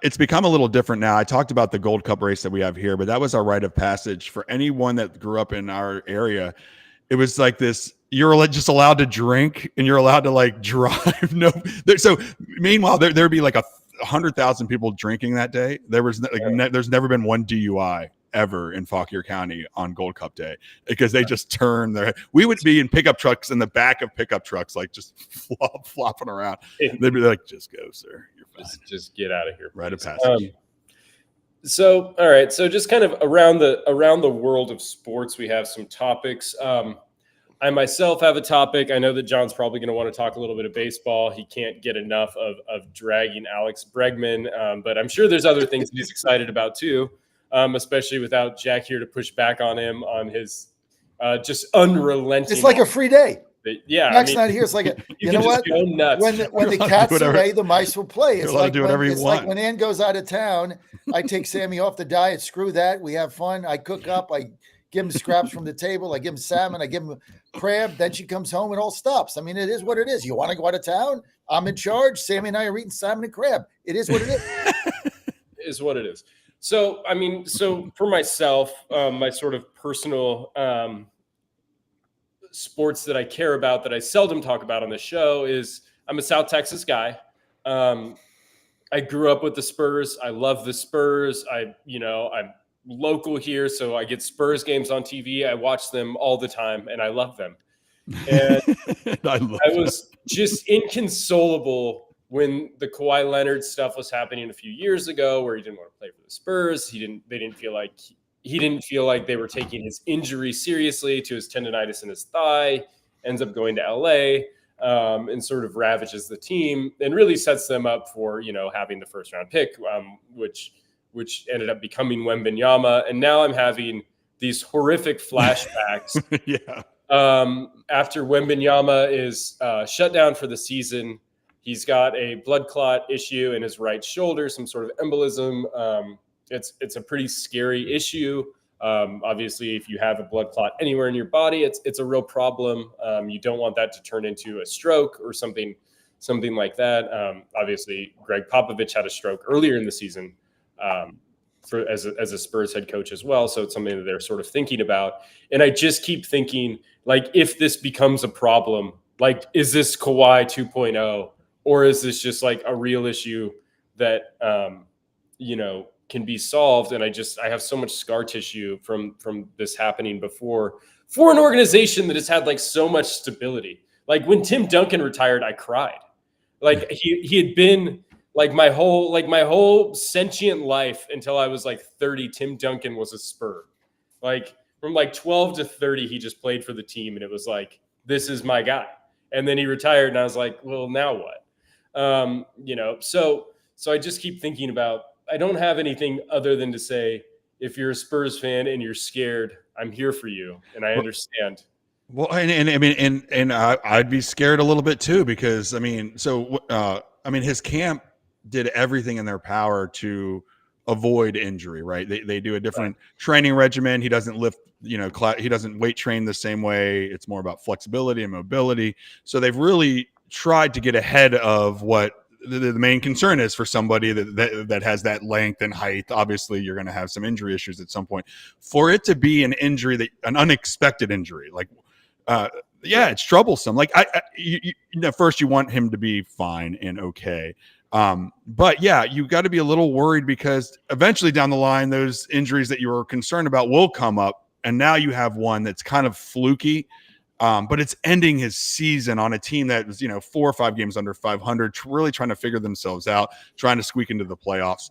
It's become a little different now. I talked about the Gold Cup race that we have here, but that was our rite of passage for anyone that grew up in our area. It was like this. You're just allowed to drink and you're allowed to like drive. So meanwhile, there'd be like 100,000 people drinking that day. There's never been one DUI ever in Fauquier County on Gold Cup Day, because they just turn we would be in pickup trucks, in the back of pickup trucks, like just flopping around. They'd be like, just go, sir. You're fine. Just get out of here. Rite of passage. So, all right. So just kind of around the world of sports, we have some topics. I myself have a topic. I know that John's probably going to want to talk a little bit of baseball. He can't get enough of dragging Alex Bregman, but I'm sure there's other things he's excited about too, especially without Jack here to push back on him on his just unrelenting. It's like a free day. Yeah, Jack's not here. It's like you know what? Go nuts. When the cat's away, the mice will play. It's like like when Ann goes out of town. I take Sammy off the diet. Screw that. We have fun. I cook up. I give him scraps from the table. I give him salmon. I give him crab. Then she comes home. It all stops. I mean, it is what it is. You want to go out of town? I'm in charge. Sammy and I are eating salmon and crab. It is what it is. It is what it is. So, I mean, for myself, my sort of personal sports that I care about that I seldom talk about on the show is I'm a South Texas guy. I grew up with the Spurs. I love the Spurs. I'm local here, so I get Spurs games on TV. I watch them all the time, and I love them. And I was just inconsolable when the Kawhi Leonard stuff was happening a few years ago, where he didn't want to play for the Spurs. He didn't feel like they were taking his injury seriously to his tendonitis in his thigh. Ends up going to LA and sort of ravages the team and really sets them up for having the first round pick, which ended up becoming Wembanyama. And now I'm having these horrific flashbacks. Yeah. After Wembanyama is shut down for the season, he's got a blood clot issue in his right shoulder, some sort of embolism. It's a pretty scary issue. Obviously, if you have a blood clot anywhere in your body, it's a real problem. You don't want that to turn into a stroke or something like that. Obviously, Greg Popovich had a stroke earlier in the season as a Spurs head coach as well. So it's something that they're sort of thinking about. And I just keep thinking, like, if this becomes a problem, like, is this Kawhi 2.0, or is this just like a real issue that, can be solved? And I have so much scar tissue from this happening before for an organization that has had like so much stability. Like when Tim Duncan retired, I cried. Like he had been like my whole sentient life until I was like 30. Tim Duncan was a Spur. Like from like 12 to 30, he just played for the team, and it was like, this is my guy. And then he retired, and I was like, well, now what? So I just keep thinking about, I don't have anything other than to say, if you're a Spurs fan and you're scared, I'm here for you, and I understand. Well, and I'd be scared a little bit too, because his camp did everything in their power to avoid injury, right? They do a different training regimen. He doesn't lift, he doesn't weight train the same way. It's more about flexibility and mobility. So they've really tried to get ahead of what the main concern is for somebody that has that length and height. Obviously, you're going to have some injury issues at some point. For it to be an injury, an unexpected injury, like, it's troublesome. Like, first you want him to be fine and okay. But yeah, you got to be a little worried, because eventually down the line, those injuries that you were concerned about will come up. And now you have one that's kind of fluky. But it's ending his season on a team that was, 4 or 5 games under 500, really trying to figure themselves out, trying to squeak into the playoffs.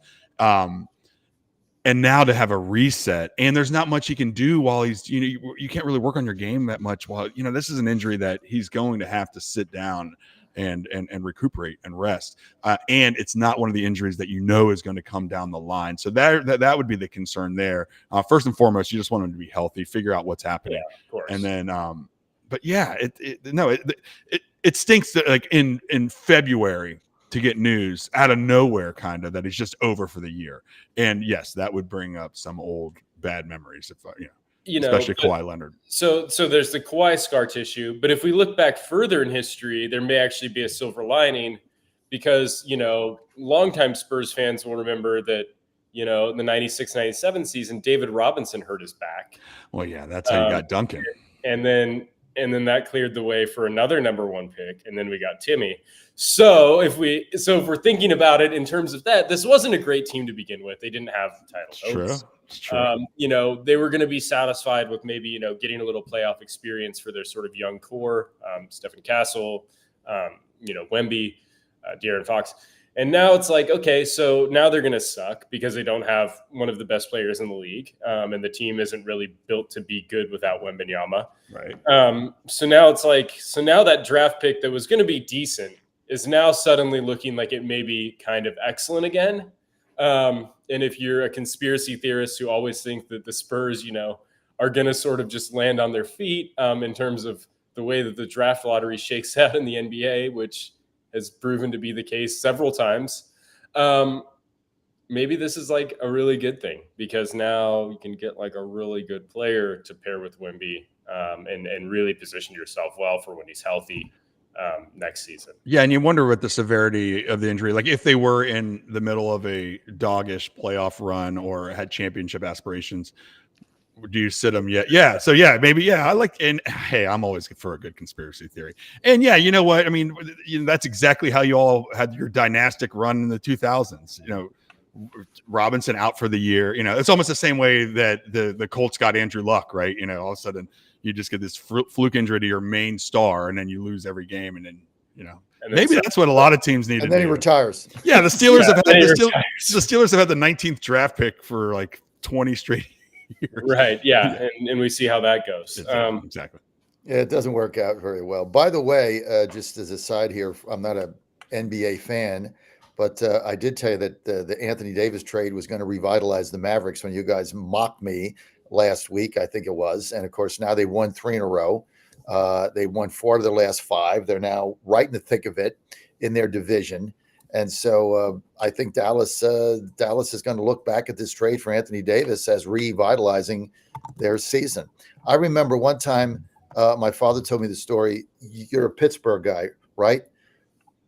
And now to have a reset, and there's not much he can do while he's, you can't really work on your game that much while, this is an injury that he's going to have to sit down and recuperate and rest. And it's not one of the injuries that is going to come down the line. So that would be the concern there. First and foremost, you just want him to be healthy, figure out what's happening. Yeah, of course. And then, but yeah, it stinks that like in February to get news out of nowhere, kind of, that he's just over for the year. And yes, that would bring up some old bad memories, especially Kawhi Leonard. So there's the Kawhi scar tissue, but if we look back further in history, there may actually be a silver lining, because longtime Spurs fans will remember that in the 96-97 season, David Robinson hurt his back. Well, yeah, that's how you got Duncan. And then that cleared the way for another number one pick, and then we got Timmy. So if we're thinking about it in terms of that, this wasn't a great team to begin with. They didn't have the title. It's true. They were going to be satisfied with maybe getting a little playoff experience for their sort of young core, Stephen Castle, Wemby, De'Aaron Fox. And now it's like, okay, so now they're going to suck because they don't have one of the best players in the league, and the team isn't really built to be good without Wembanyama. Right. So now it's like, now that draft pick that was going to be decent is now suddenly looking like it may be kind of excellent again. And if you're a conspiracy theorist who always think that the Spurs, are going to sort of just land on their feet in terms of the way that the draft lottery shakes out in the NBA, which has proven to be the case several times. Maybe this is like a really good thing, because now you can get like a really good player to pair with Wemby and really position yourself well for when he's healthy next season. Yeah, and you wonder what the severity of the injury, like if they were in the middle of a doggish playoff run or had championship aspirations, do you sit them yet? Yeah. So yeah, maybe. Yeah. And hey, I'm always for a good conspiracy theory. And yeah, you know what? I mean, that's exactly how you all had your dynastic run in the 2000s. Robinson out for the year. It's almost the same way that the Colts got Andrew Luck, right? All of a sudden you just get this fluke injury to your main star, and then you lose every game, and then maybe that's what a lot of teams need. And then he retires. Yeah, the Steelers the Steelers have had the 19th draft pick for like 20 straight years. Right. Yeah, and we see how that goes. Exactly. Yeah, it doesn't work out very well. By the way, just as a side here, I'm not an NBA fan, but I did tell you that the Anthony Davis trade was going to revitalize the Mavericks when you guys mocked me last week, I think it was. And of course, now they won 3 in a row. They won 4 of their last 5. They're now right in the thick of it in their division. And so I think Dallas is going to look back at this trade for Anthony Davis as revitalizing their season. I remember one time my father told me the story. You're a Pittsburgh guy, right?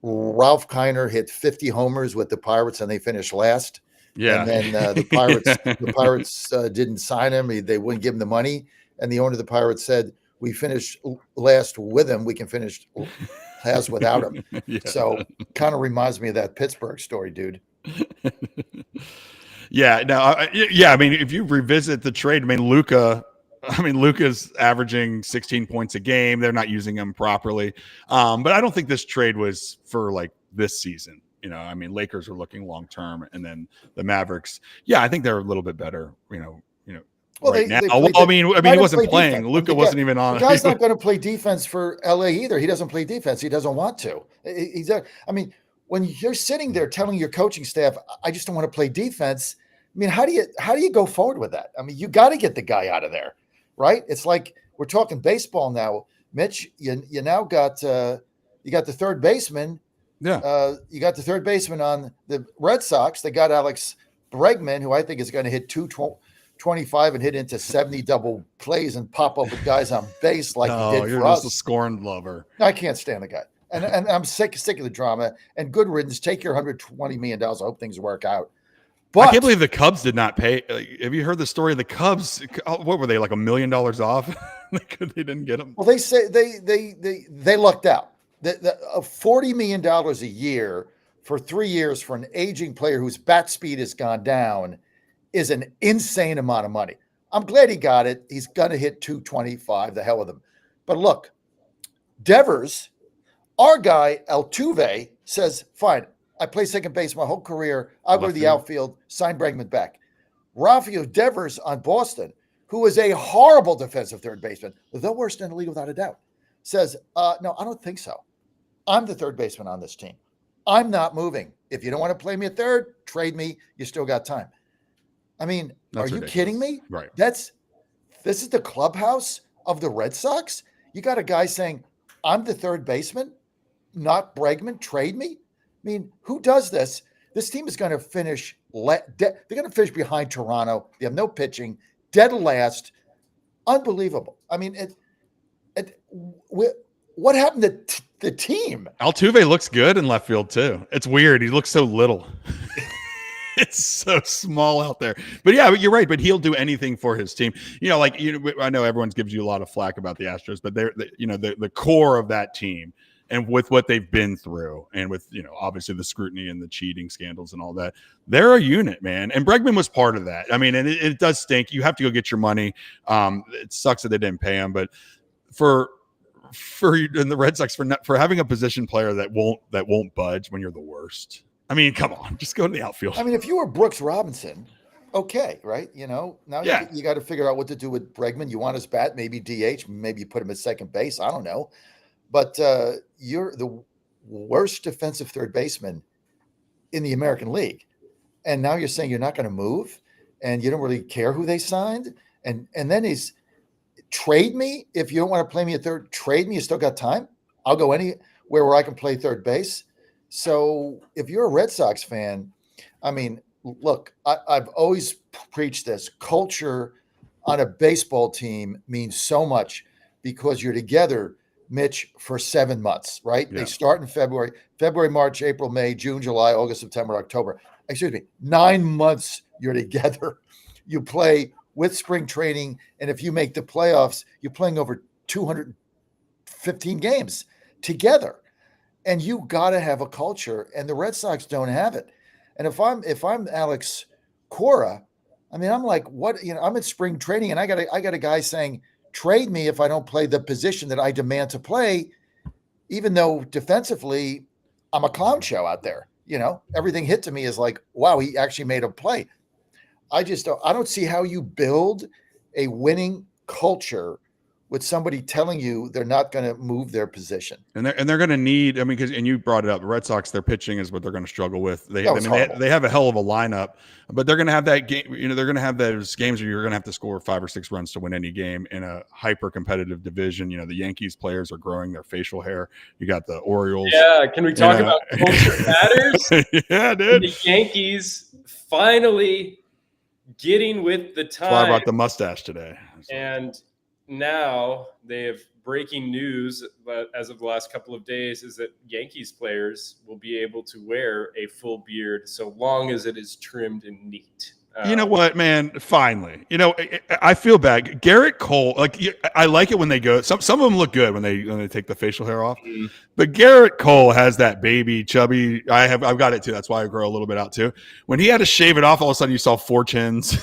Ralph Kiner hit 50 homers with the Pirates, and they finished last. Yeah. And then the Pirates didn't sign him. They wouldn't give him the money. And the owner of the Pirates said, "We finished last with him. We can finish last without him." Yeah. So kind of reminds me of that Pittsburgh story, dude. Yeah. No. I mean, if you revisit the trade, Luka's averaging 16 points a game. They're not using him properly. But I don't think this trade was for like this season. Lakers are looking long term, and then the Mavericks. Yeah, I think they're a little bit better. Well, right now. He wasn't playing. Luka wasn't even on. The guy's not going to play defense for LA either. He doesn't play defense. He doesn't want to. When you're sitting there telling your coaching staff, "I just don't want to play defense," how do you go forward with that? You got to get the guy out of there, right? It's like we're talking baseball now, Mitch. You now got you got the third baseman. Yeah. You got the third baseman on the Red Sox. They got Alex Bregman, who I think is going to hit 225 and hit into 70 double plays and pop up with guys on base like he did you're for us. Just a scorned lover. I can't stand the guy. And I'm sick of the drama. And good riddance. Take your $120 million. I hope things work out. But I can't believe the Cubs did not pay. Have you heard the story of the Cubs? What were they, like $1 million off? They didn't get them. Well, they say they lucked out. $40 million a year for 3 years for an aging player whose bat speed has gone down is an insane amount of money. I'm glad he got it. He's going to hit 225. The hell with him. But look, Devers, our guy Altuve, says, "Fine, I play second base my whole career. I'll go to the outfield, sign Bregman back." Rafael Devers on Boston, who is a horrible defensive third baseman, the worst in the league without a doubt, says, no, I don't think so. I'm the third baseman on this team. I'm not moving. If you don't want to play me at third, trade me. You still got time. I mean, That's are you ridiculous. kidding me? Right. This is the clubhouse of the Red Sox. You got a guy saying, I'm the third baseman, not Bregman, trade me. I mean, who does this? This team is going to finish. They're going to finish behind Toronto. They have no pitching, dead last. Unbelievable. I mean, what happened to the team? Altuve looks good in left field too. It's weird. He looks so little. It's so small out there. But yeah, you're right. But he'll do anything for his team. I know everyone gives you a lot of flack about the Astros, but they're the core of that team. And with what they've been through, and with obviously the scrutiny and the cheating scandals and all that, they're a unit, man. And Bregman was part of that. I mean, and it does stink. You have to go get your money. It sucks that they didn't pay him, but for the Red Sox for having a position player that won't budge when you're the worst. I mean, come on, just go to the outfield. I mean, if you were Brooks Robinson, okay, right? Now you got to figure out what to do with Bregman. You want his bat, maybe DH, maybe you put him at second base. I don't know. But you're the worst defensive third baseman in the American League. And now you're saying you're not going to move and you don't really care who they signed. And then he's trade me. If you don't want to play me at third, trade me. You still got time. I'll go anywhere where I can play third base. So if you're a Red Sox fan, I mean, look, I've always preached this. Culture on a baseball team means so much because you're together, Mitch, for 7 months, right? Yeah. They start in February, March, April, May, June, July, August, September, October. 9 months you're together. You play with spring training, and if you make the playoffs, you're playing over 215 games together. And you got to have a culture, and the Red Sox don't have it. And if I'm Alex Cora, I mean, I'm like, what? I'm in spring training, and I got a guy saying, trade me if I don't play the position that I demand to play, even though defensively I'm a clown show out there. Everything hit to me is like, wow, he actually made a play. I don't see how you build a winning culture with somebody telling you they're not going to move their position. And they're going to need, because you brought it up, the Red Sox, their pitching is what they're going to struggle with. They have a hell of a lineup, but they're going to have that game. They're going to have those games where you're going to have to score 5 or 6 runs to win any game in a hyper competitive division. The Yankees players are growing their facial hair. You got the Orioles. Yeah. Can we talk about culture matters? Yeah, dude. The Yankees finally getting with the time. That's why I brought the mustache today. And now they have breaking news as of the last couple of days is that Yankees players will be able to wear a full beard so long as it is trimmed and neat. You know what, man? Finally, I feel bad. Garrett Cole, I like it when they go. Some of them look good when they take the facial hair off. Mm-hmm. But Garrett Cole has that baby chubby. I've got it too. That's why I grow a little bit out too. When he had to shave it off, all of a sudden you saw 4 chins.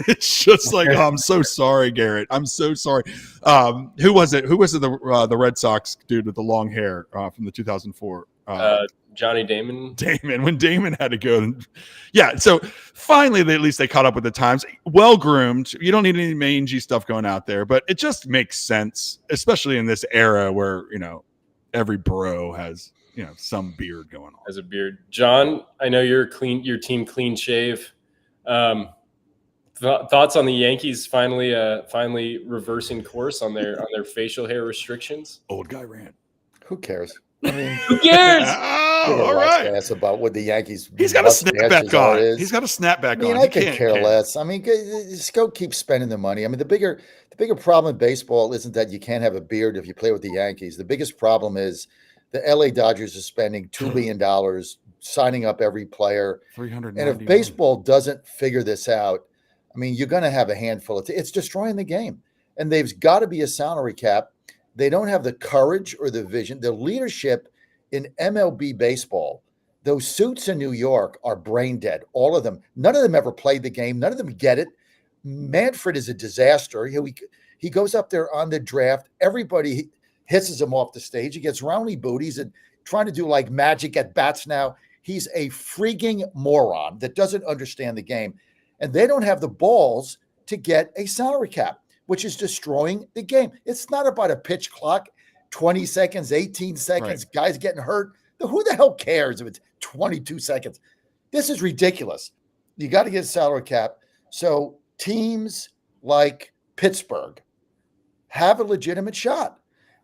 It's just like, oh, I'm so sorry, Garrett. I'm so sorry. Who was it? The Red Sox dude with the long hair from the 2004. Johnny Damon. When Damon had to go. Yeah, so finally they caught up with the times. Well groomed. You don't need any mangy stuff going out there, but it just makes sense, especially in this era where, every bro has, some beard going on. Has a beard. John, I know your team clean shave. Thoughts on the Yankees finally reversing course on their facial hair restrictions? Old guy rant. Who cares? I mean, who cares? All right. That's about what the Yankees. He's got a snapback on. He's got a snapback on. I could care less. I mean, just go keep spending the money. I mean, the bigger problem in baseball isn't that you can't have a beard if you play with the Yankees. The biggest problem is the LA Dodgers are spending $2 billion signing up every player. And if baseball doesn't figure this out, I mean, you're going to have a handful of it's destroying the game. And there's got to be a salary cap. They don't have the courage or the vision. The leadership in MLB baseball, those suits in New York are brain dead. All of them. None of them ever played the game. None of them get it. Manfred is a disaster. He goes up there on the draft. Everybody hisses him off the stage. He gets roundly booties and trying to do like magic at bats now. He's a freaking moron that doesn't understand the game. and they don't have the balls to get a salary cap, which is destroying the game. It's not about a pitch clock, 20 seconds, 18 seconds, guys getting hurt. Who the hell cares if it's 22 seconds? This is ridiculous. You got to get a salary cap. So teams like Pittsburgh have a legitimate shot.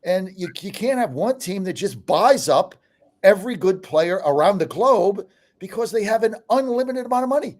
And you can't have one team that just buys up every good player around the globe because they have an unlimited amount of money.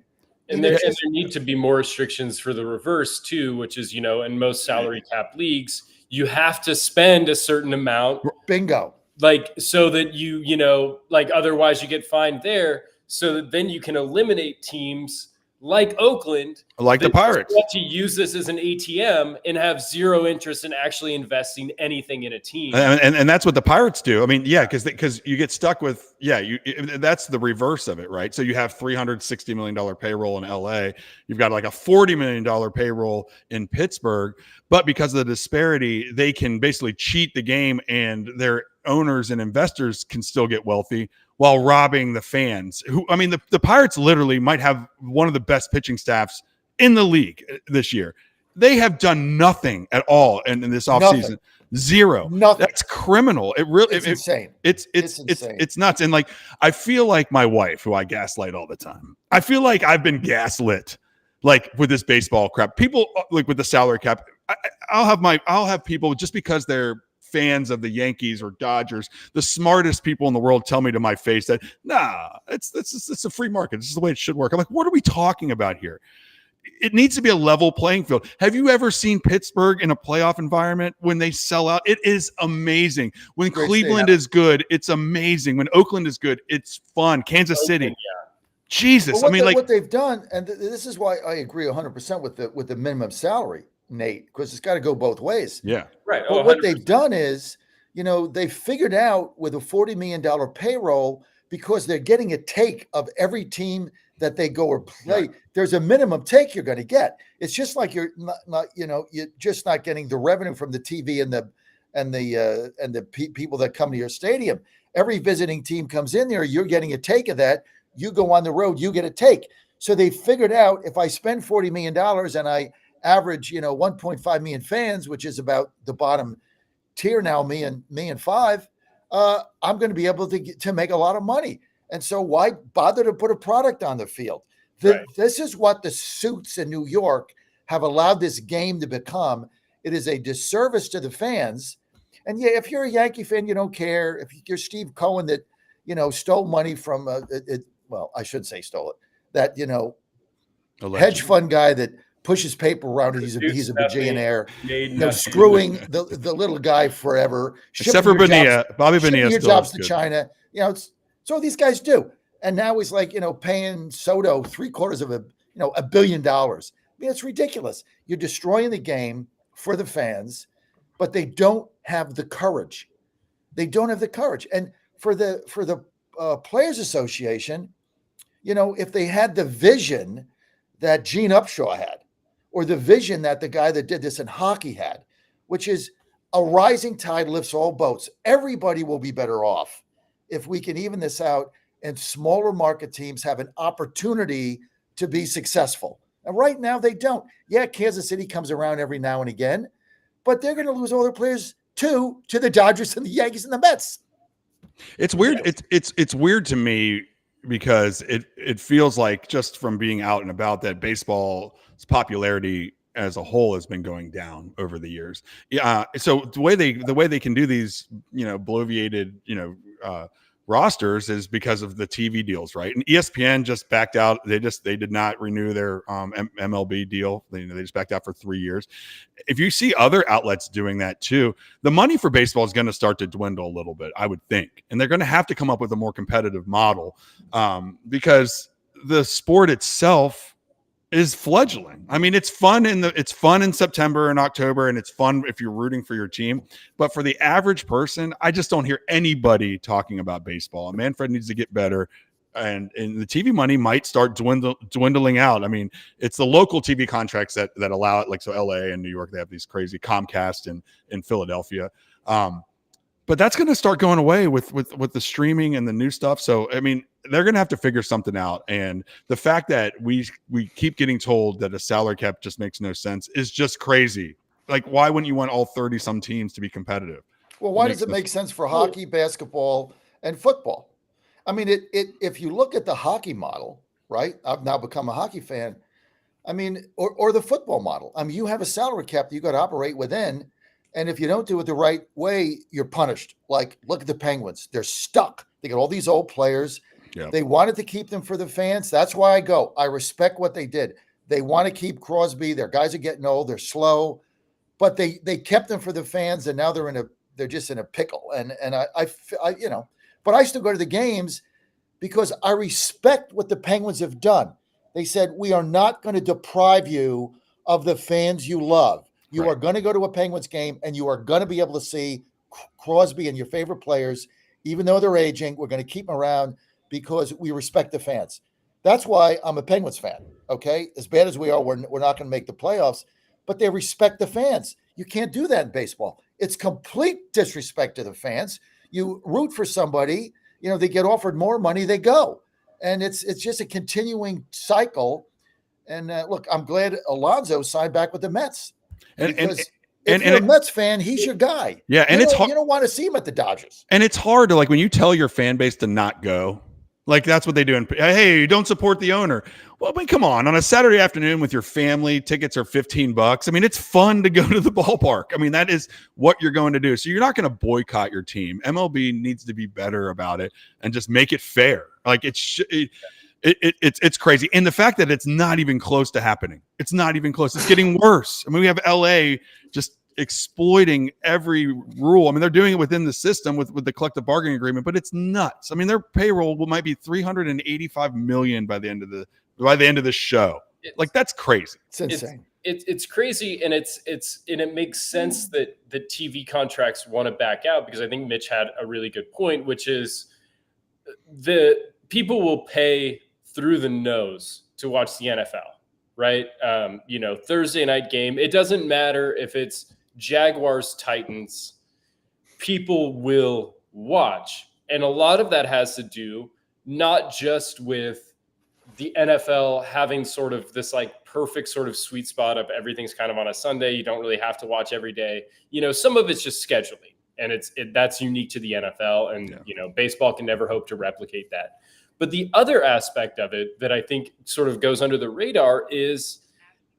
And there need to be more restrictions for the reverse too, which is, in most salary cap leagues, you have to spend a certain amount. Bingo. Like, so that otherwise you get fined there. So that then you can eliminate teams like Oakland, like the Pirates, want to use this as an ATM and have zero interest in actually investing anything in a team. And that's what the Pirates do. I mean, yeah, because you get stuck with, that's the reverse of it, right? So you have $360 million payroll in LA. You've got like a $40 million payroll in Pittsburgh, but because of the disparity, they can basically cheat the game and their owners and investors can still get wealthy while robbing the fans. The Pirates literally might have one of the best pitching staffs in the league this year. They have done nothing at all in this offseason. Zero. Nothing. That's criminal. It's insane. It's insane. It's nuts. And I feel like my wife, who I gaslight all the time, I feel like I've been gaslit, with this baseball crap. People with the salary cap. I'll have people just because they're fans of the Yankees or Dodgers, the smartest people in the world tell me to my face that it's a free market. This is the way it should work. I'm like, what are we talking about here? It needs to be a level playing field. Have you ever seen Pittsburgh in a playoff environment when they sell out? It is amazing. When Cleveland is good, it's amazing. When Oakland is good, it's fun. Kansas City. Jesus. Well, what they've done, and this is why I agree 100% with the minimum salary, Nate, because it's got to go both ways. Yeah. Right. But what they've done is, they figured out with a $40 million payroll, because they're getting a take of every team that they go or play. Right. There's a minimum take you're going to get. It's just like you're not you're just not getting the revenue from the TV and the people that come to your stadium. Every visiting team comes in there, you're getting a take of that. You go on the road, you get a take. So they figured out, if I spend $40 million and I average, 1.5 million fans, which is about the bottom tier now, me and five, I'm going to be able to make a lot of money. And so why bother to put a product on the field? This is what the suits in New York have allowed this game to become. It is a disservice to the fans. And if you're a Yankee fan, you don't care. If you're Steve Cohen that, stole money from, I should say stole it, that, hedge fund guy that pushes paper around it. He's a billionaire, screwing the little guy forever. Except for Bonilla, Bobby Bonilla, your jobs to China. So these guys do. And now he's paying Soto $750 million, $1 billion. I mean, it's ridiculous. You're destroying the game for the fans, but they don't have the courage. They don't have the courage. And for the Players Association, if they had the vision that Gene Upshaw had, or the vision that the guy that did this in hockey had, which is a rising tide lifts all boats. Everybody will be better off if we can even this out and smaller market teams have an opportunity to be successful. And right now they don't. Yeah, Kansas City comes around every now and again, but they're going to lose all their players to the Dodgers and the Yankees and the Mets. It's weird. It's weird to me because it feels like, just from being out and about, that baseball's popularity as a whole has been going down over the years. Yeah. So the way they can do these, bloviated, rosters is because of the TV deals, right? And ESPN just backed out. They did not renew their MLB deal. They just backed out for 3 years. If you see other outlets doing that too, the money for baseball is going to start to dwindle a little bit, I would think, and they're going to have to come up with a more competitive model because the sport itself is fledgling. I mean, it's fun in September and October, and it's fun if you're rooting for your team. But for the average person, I just don't hear anybody talking about baseball. And Manfred needs to get better, and the TV money might start dwindling out. I mean, it's the local TV contracts that allow it. Like, so LA and New York, they have these crazy Comcast in Philadelphia. But that's going to start going away with the streaming and the new stuff. So I mean, they're going to have to figure something out. And the fact that we keep getting told that a salary cap just makes no sense is just crazy. Like, why wouldn't you want all 30 some teams to be competitive? Well, why does it make sense for hockey, basketball, and football? I mean, if you look at the hockey model, right? I've now become a hockey fan. I mean, or the football model. I mean, you have a salary cap that you got to operate within. And if you don't do it the right way, you're punished. Like, look at the Penguins. They're stuck. They got all these old players. Yeah. They wanted to keep them for the fans. That's why I go. I respect what they did. They want to keep Crosby. Their guys are getting old. They're slow. But they kept them for the fans, and now they're just in a pickle. And I you know, but I still go to the games because I respect what the Penguins have done. They said, we are not going to deprive you of the fans you love. You are going to go to a Penguins game, and you are going to be able to see Crosby and your favorite players, even though they're aging. We're going to keep them around because we respect the fans. That's why I'm a Penguins fan. Okay, as bad as we are, we're not going to make the playoffs, but they respect the fans. You can't do that in baseball. It's complete disrespect to the fans. You root for somebody, you know, they get offered more money, they go, and it's just a continuing cycle. And look, I'm glad Alonso signed back with the Mets. Because if you're a Mets fan, he's your guy. Yeah, and it's hard. You don't want to see him at the Dodgers. And it's hard to, like, when you tell your fan base to not go, like that's what they do. Hey, you don't support the owner. Well, I mean, come on a Saturday afternoon with your family, tickets are $15. I mean, it's fun to go to the ballpark. I mean, that is what you're going to do. So you're not going to boycott your team. MLB needs to be better about it and just make it fair. Like it's crazy. And the fact that it's not even close to happening. It's not even close. It's getting worse. I mean, we have LA just exploiting every rule. I mean, they're doing it within the system with the collective bargaining agreement, but it's nuts. I mean, their payroll might be $385 million by the end of the show. Like, that's crazy. It's insane. It's crazy, and it makes sense that the TV contracts want to back out, because I think Mitch had a really good point, which is the people will pay through the nose to watch the NFL, right? Thursday night game. It doesn't matter if it's Jaguars, Titans, people will watch. And a lot of that has to do not just with the NFL having sort of this like perfect sort of sweet spot of everything's kind of on a Sunday. You don't really have to watch every day. Some of it's just scheduling, and that's unique to the NFL. And, baseball can never hope to replicate that. But the other aspect of it that I think sort of goes under the radar is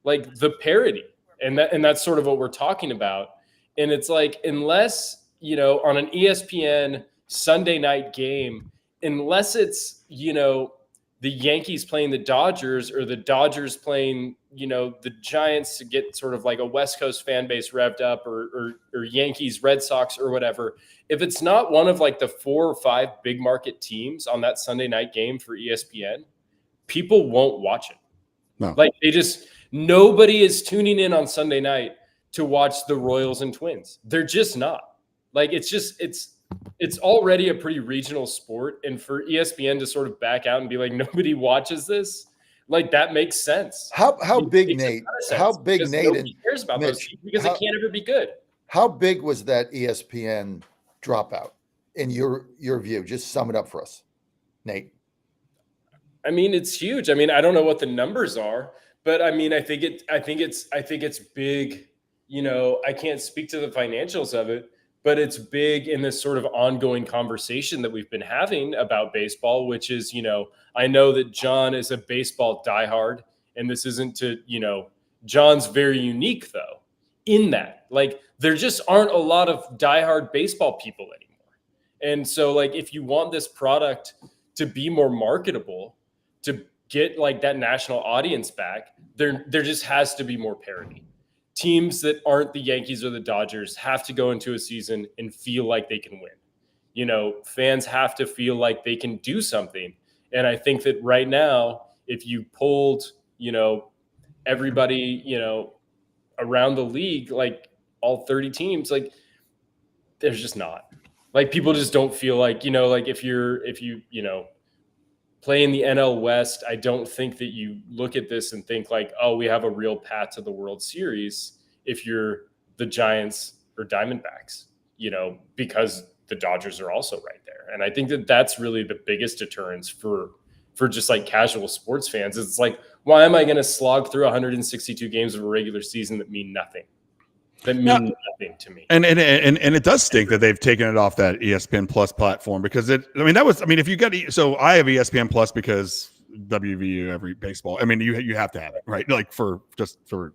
like the parity. And that's sort of what we're talking about. And it's like, unless, on an ESPN Sunday night game, unless it's, the Yankees playing the Dodgers or the Dodgers playing, the Giants to get sort of like a West Coast fan base revved up, or Yankees, Red Sox or whatever. If it's not one of like the 4 or 5 big market teams on that Sunday night game for ESPN, people won't watch it. No. Like nobody is tuning in on Sunday night to watch the Royals and Twins. They're just not. Like, it's already a pretty regional sport. And for ESPN to sort of back out and be like, nobody watches this, like, that makes sense. How big, Nate? How big, Nate? Nobody cares about those teams because it can't ever be good. How big was that ESPN dropout in your view? Just sum it up for us, Nate. I mean, it's huge. I mean, I don't know what the numbers are, but I mean, I think it's big. I can't speak to the financials of it, but it's big in this sort of ongoing conversation that we've been having about baseball, which is, I know that John is a baseball diehard, and this isn't to, John's very unique though, in that, like, there just aren't a lot of diehard baseball people anymore. And so, like, if you want this product to be more marketable, to get like that national audience back, there just has to be more parity. Teams that aren't the Yankees or the Dodgers have to go into a season and feel like they can win. Fans have to feel like they can do something. And I think that right now, if you polled, everybody, around the league, like all 30 teams, like, there's just not. Like, people just don't feel like, like if you play in the NL West, I don't think that you look at this and think like, oh, we have a real path to the World Series if you're the Giants or Diamondbacks, because the Dodgers are also right there. And I think that that's really the biggest deterrence for just like casual sports fans. It's like, why am I going to slog through 162 games of a regular season that mean nothing? That mean nothing to me. And it does stink that they've taken it off that ESPN Plus platform, because if you got, so I have ESPN Plus because WVU every baseball. I mean, you have to have it, right? Like for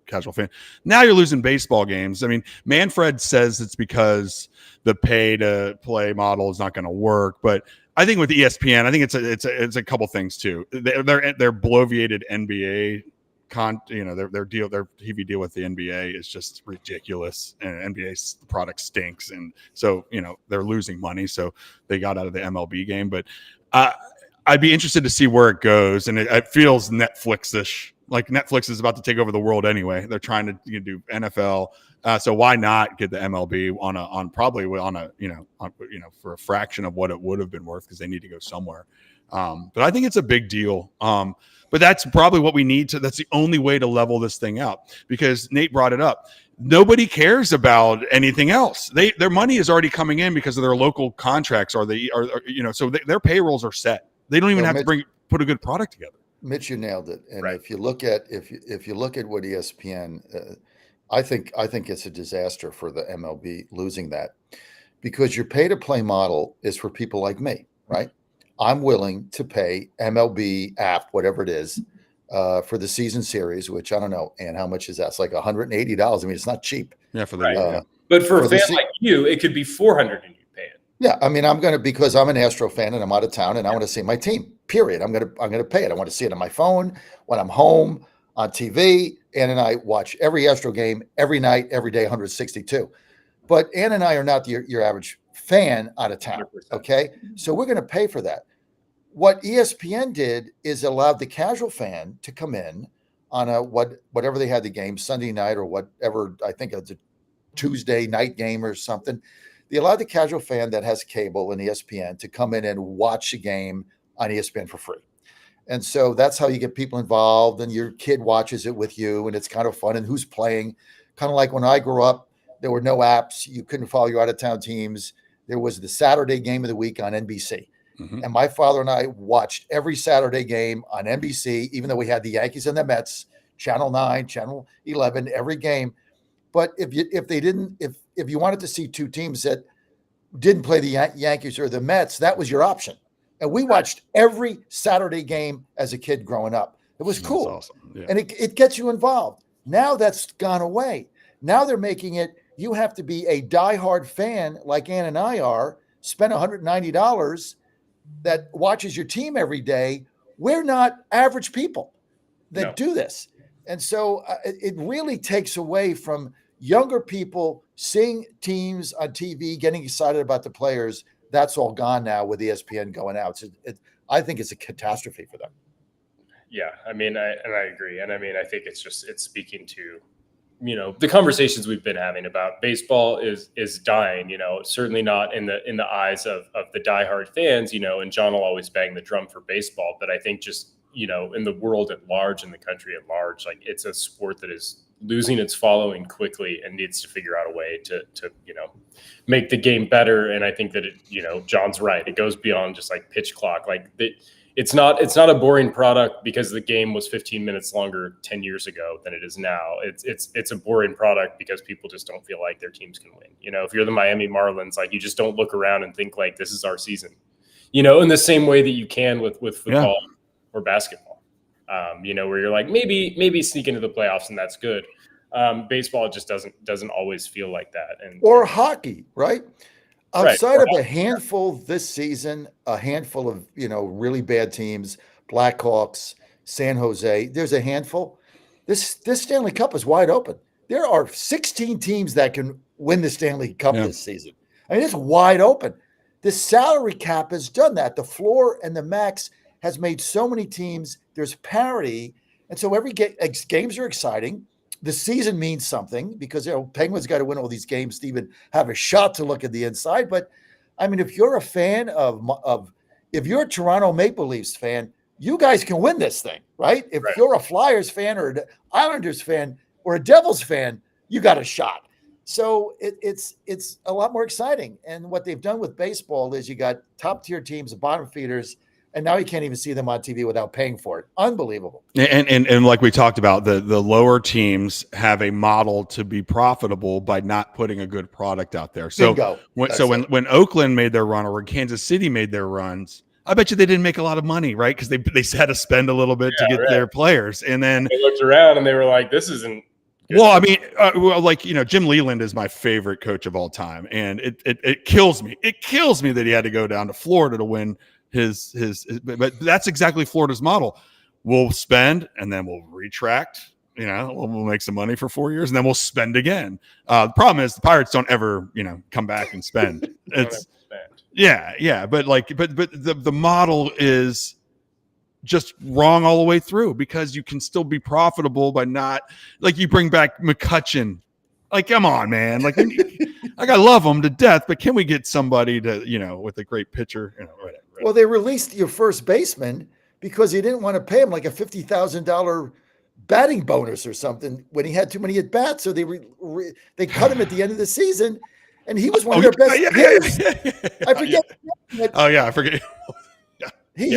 casual fan. Now you're losing baseball games. I mean, Manfred says it's because the pay to play model is not going to work, but I think with ESPN, I think it's a couple things too. Their bloviated NBA their TV deal with the NBA is just ridiculous, and NBA's product stinks, and so they're losing money, so they got out of the MLB game. But I'd be interested to see where it goes, and it feels Netflix-ish. Like Netflix is about to take over the world anyway. They're trying to do NFL, so why not get the MLB for a fraction of what it would have been worth, because they need to go somewhere. But I think it's a big deal. But that's probably what we need to. That's the only way to level this thing out, because Nate brought it up. Nobody cares about anything else. Their money is already coming in because of their local contracts, so their payrolls are set. They don't even have to put a good product together. Mitch, you nailed it. And Right. if you look at what ESPN, I think it's a disaster for the MLB losing that, because your pay to play model is for people like me, right? I'm willing to pay MLB app, whatever it is, for the season series, which I don't know, and how much is that? It's like $180. I mean, it's not cheap. Yeah, for the Right. But for a fan like you, it could be $400 and you pay it. Yeah, I mean, because I'm an Astro fan and I'm out of town and I want to see my team. Period. I'm gonna pay it. I want to see it on my phone when I'm home, on TV. Ann and I watch every Astro game every night, every day, 162. But Ann and I are not your average fan out of town. 100%. Okay, so we're going to pay for that. What ESPN did is allowed the casual fan to come in on whatever they had the game, Sunday night or whatever. I think it's a Tuesday night game or something. They allowed the casual fan that has cable and ESPN to come in and watch the game on ESPN for free. And so that's how you get people involved, and your kid watches it with you, and it's kind of fun. And who's playing? Kind of like when I grew up, there were no apps. You couldn't follow your out-of-town teams. There was the Saturday game of the week on NBC. Mm-hmm. And my father and I watched every Saturday game on NBC, even though we had the Yankees and the Mets, Channel 9, Channel 11, every game. But if you wanted to see two teams that didn't play the Yankees or the Mets, that was your option. And we watched every Saturday game as a kid growing up. It was cool. That's awesome. Yeah. And it gets you involved. Now that's gone away. Now they're making it, you have to be a diehard fan like Ann and I are, spend $190 that watches your team every day. We're not average people that do this. And so it really takes away from younger people seeing teams on TV, getting excited about the players. That's all gone now with ESPN going out. I think it's a catastrophe for them. Yeah, I mean, I agree. And I mean, I think it's speaking to, the conversations we've been having about baseball is dying, certainly not in the eyes of the diehard fans, and John will always bang the drum for baseball. But I think just, in the world at large, in the country at large, like it's a sport that is losing its following quickly and needs to figure out a way to make the game better. And I think that John's right. It goes beyond just like pitch clock. Like it's not a boring product because the game was 15 minutes longer 10 years ago than it is now. It's a boring product because people just don't feel like their teams can win. If you're the Miami Marlins, like you just don't look around and think like this is our season, in the same way that you can with football or basketball. Where you're like, maybe sneak into the playoffs and that's good. Baseball just doesn't always feel like that. Or hockey, right? Outside of a handful this season, a handful of, really bad teams, Blackhawks, San Jose, there's a handful. This Stanley Cup is wide open. There are 16 teams that can win the Stanley Cup this season. I mean, it's wide open. The salary cap has done that. The floor and the max has made so many teams. There's parity. And so every games are exciting. The season means something because, Penguins got to win all these games to even have a shot to look at the inside. But I mean, if you're a fan if you're a Toronto Maple Leafs fan, you guys can win this thing, right? If you're a Flyers fan or an Islanders fan or a Devils fan, you got a shot. So it's a lot more exciting. And what they've done with baseball is you got top tier teams, bottom feeders, and now you can't even see them on TV without paying for it. Unbelievable. And like we talked about, the lower teams have a model to be profitable by not putting a good product out there. So Bingo. when Oakland made their run or when Kansas City made their runs, I bet you they didn't make a lot of money, right? Because they had to spend a little bit to get their players, and then they looked around and they were like, "This isn't." Good. Well, I mean, like, you know, Jim Leland is my favorite coach of all time, and it kills me. It kills me that he had to go down to Florida to win his. But that's exactly Florida's model. We'll spend and then we'll retract. You know, we'll make some money for 4 years and then we'll spend again. The problem is the Pirates don't ever, you know, come back and spend. It's yeah, but the model is just wrong all the way through, because you can still be profitable by not, like, you bring back McCutcheon. Like, come on, man. Like, I love him to death, but can we get somebody to, you know, with a great pitcher? You know, whatever. Well, they released your first baseman because he didn't want to pay him like a $50,000 batting bonus or something when he had too many at bats. So they cut him at the end of the season, and he was one of their best hitters. I forget. Oh yeah, I forget. He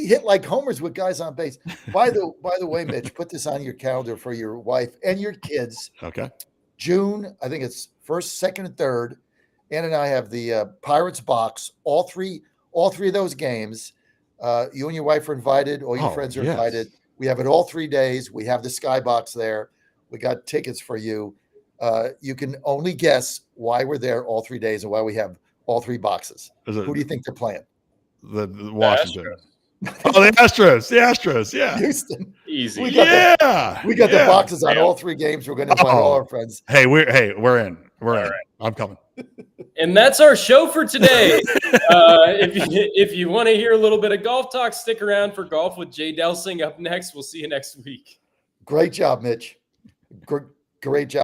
hit like homers with guys on base. By the way, Mitch, put this on your calendar for your wife and your kids. Okay. June, I think it's 1st, 2nd, and 3rd. Ann and I have the Pirates box. All three of those games. You and your wife are invited. All your friends are invited. We have it all 3 days. We have the skybox there. We got tickets for you. You can only guess why we're there all 3 days and why we have all 3 boxes. Who do you think they're playing? The Washington. The Astros. Yeah. Houston. Easy. We got the boxes on all 3 games. We're going to invite all our friends. Hey, we're in. We're in. Right. I'm coming. And that's our show for today. If you want to hear a little bit of golf talk, stick around for Golf with Jay Delsing up next. We'll see you next week. Great job, Mitch. Great job.